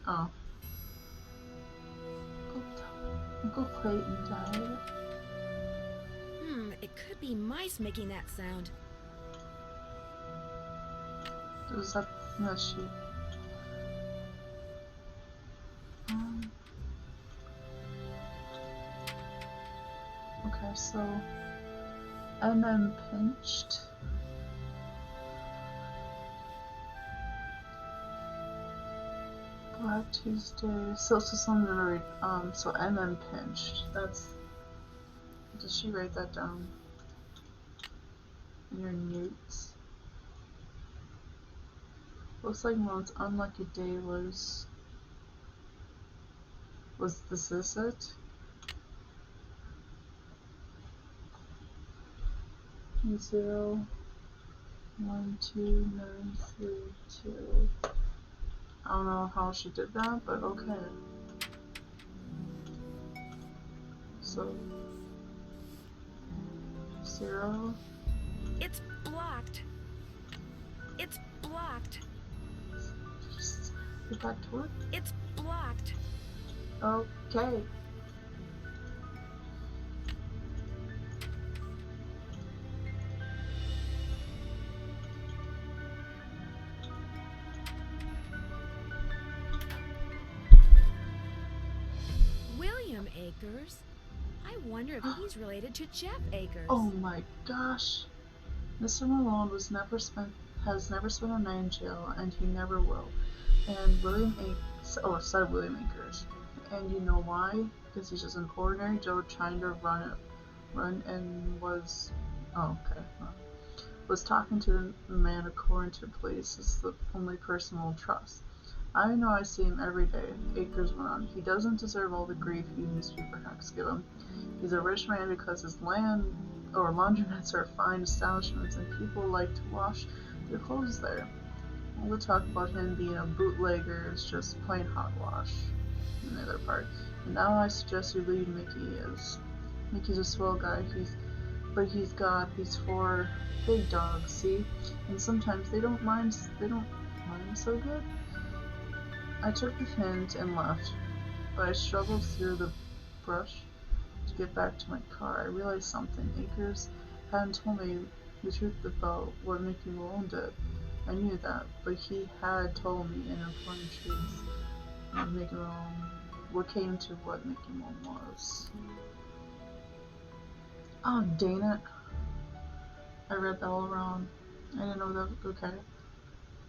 Oh. Go play and die. It could be mice making that sound. Was that no shit? Okay, so MM pinched. Black Tuesday. So someone gonna read. So MM pinched. That's. Did she write that down in your notes? Looks like Mom's unlucky day was. Was this it? 0 1 2 9 3 2. I don't know how she did that, but okay. So 0. It's blocked. It's blocked. Just get back to it. It's blocked. Okay. William Akers? I wonder if he's related to Jeff Akers. Oh my gosh. Mr. Malone has never spent a night in jail, and he never will. And William said William Akers. And you know why? Because he's just an ordinary Joe trying to run and was, was talking to the man according to police is the only person we'll trust. I know I see him every day, Akers went on. He doesn't deserve all the grief you newspaper hacks give him. He's a rich man because his land or laundromats are fine establishments and people like to wash their clothes there. All the talk about him being a bootlegger is just plain hogwash. And the other part. And now I suggest you leave Mickey is. Mickey's a swell guy, but he's got these 4 big dogs, see? And sometimes they don't mind so good. I took the hint and left, but I struggled through the brush to get back to my car. I realized something. Akers hadn't told me the truth about what Mickey Malone did. I knew that, but he had told me an important truth. Mickey Malone, what came to what Mickey Malone was. Oh, dang it. I read that all wrong. I didn't know that. Okay.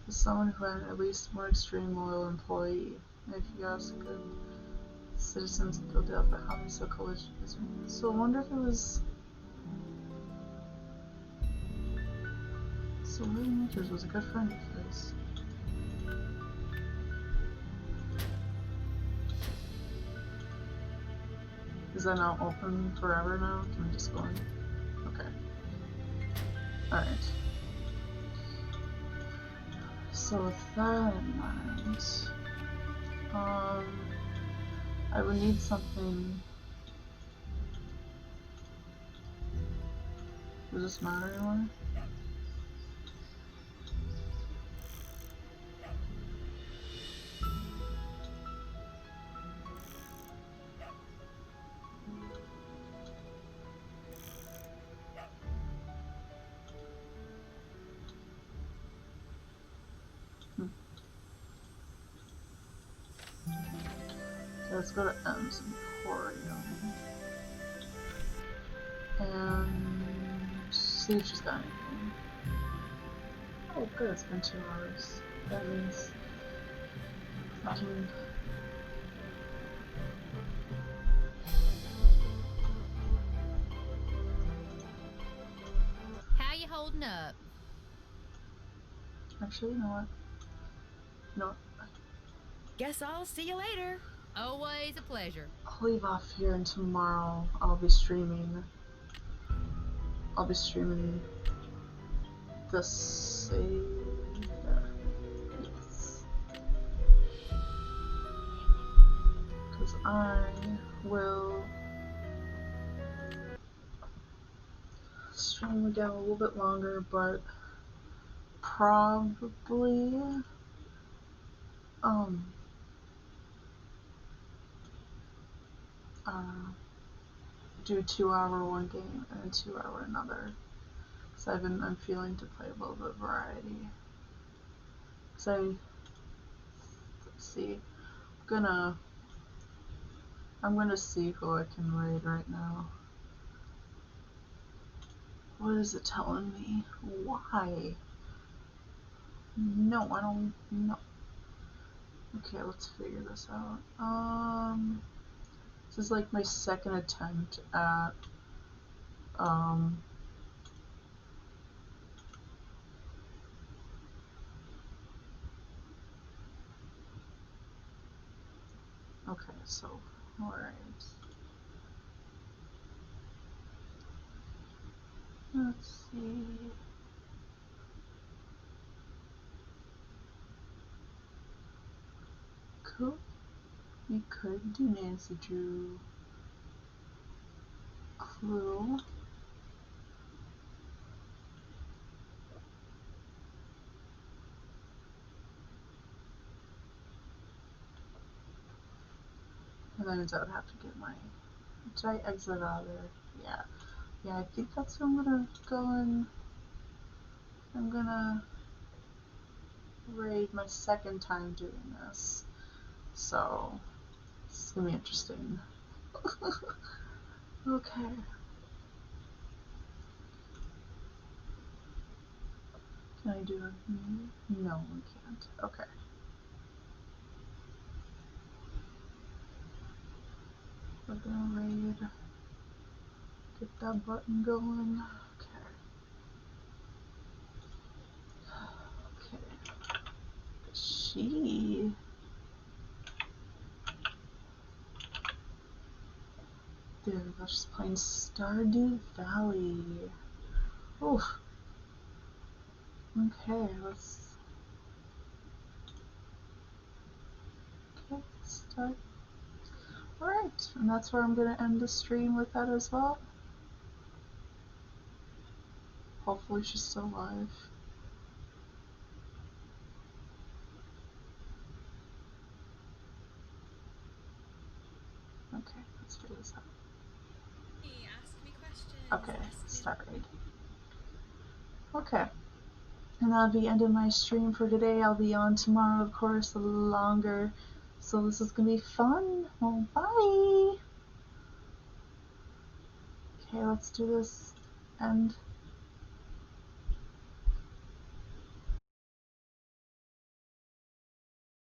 As someone who had at least more extreme loyal employee. If you ask good citizens of Philadelphia how many so college is. So I wonder if it was. So William Akers was a good friend of his. Is that now open forever now? Can we just go in? Okay. Alright. So with that in mind, I would need something. Does this matter anymore? Okay, let's go to M's. aquarium. And see if she's got anything. Oh good, it's been 2 hours. That means I can... How you holding up? Actually, you know what? No, Guess I'll see you later. Always a pleasure. I'll leave off here and tomorrow I'll be streaming. I'll be streaming the save. Yes. Because I will stream again a little bit longer, but probably do 2 hour one game and then 2 hour another. So I'm feeling to play a little bit of variety. So let's see. I'm gonna see who I can raid right now. What is it telling me? Why? No, I don't know. Okay, let's figure this out. This is like my second attempt at okay, so alright. Let's see. Cool. We could do Nancy Drew. Clue. And that means I would have to get my... Did I exit out of there? Yeah. Yeah, I think that's what I'm gonna go and... I'm gonna raid my second time doing this. So, it's gonna be interesting. Okay. Can I do it? No, we can't. Okay. We're gonna raid. Get that button going. Okay. Okay. She... There we go, she's playing Stardew Valley. Oof. Okay, let's... Okay, start. Alright, and that's where I'm gonna end the stream with that as well. Hopefully she's still alive. Okay, let's figure this out. Okay, start raid. Okay, and that'll be end of my stream for today. I'll be on tomorrow, of course, a little longer. So this is gonna be fun. Well, bye! Okay, let's do this. End.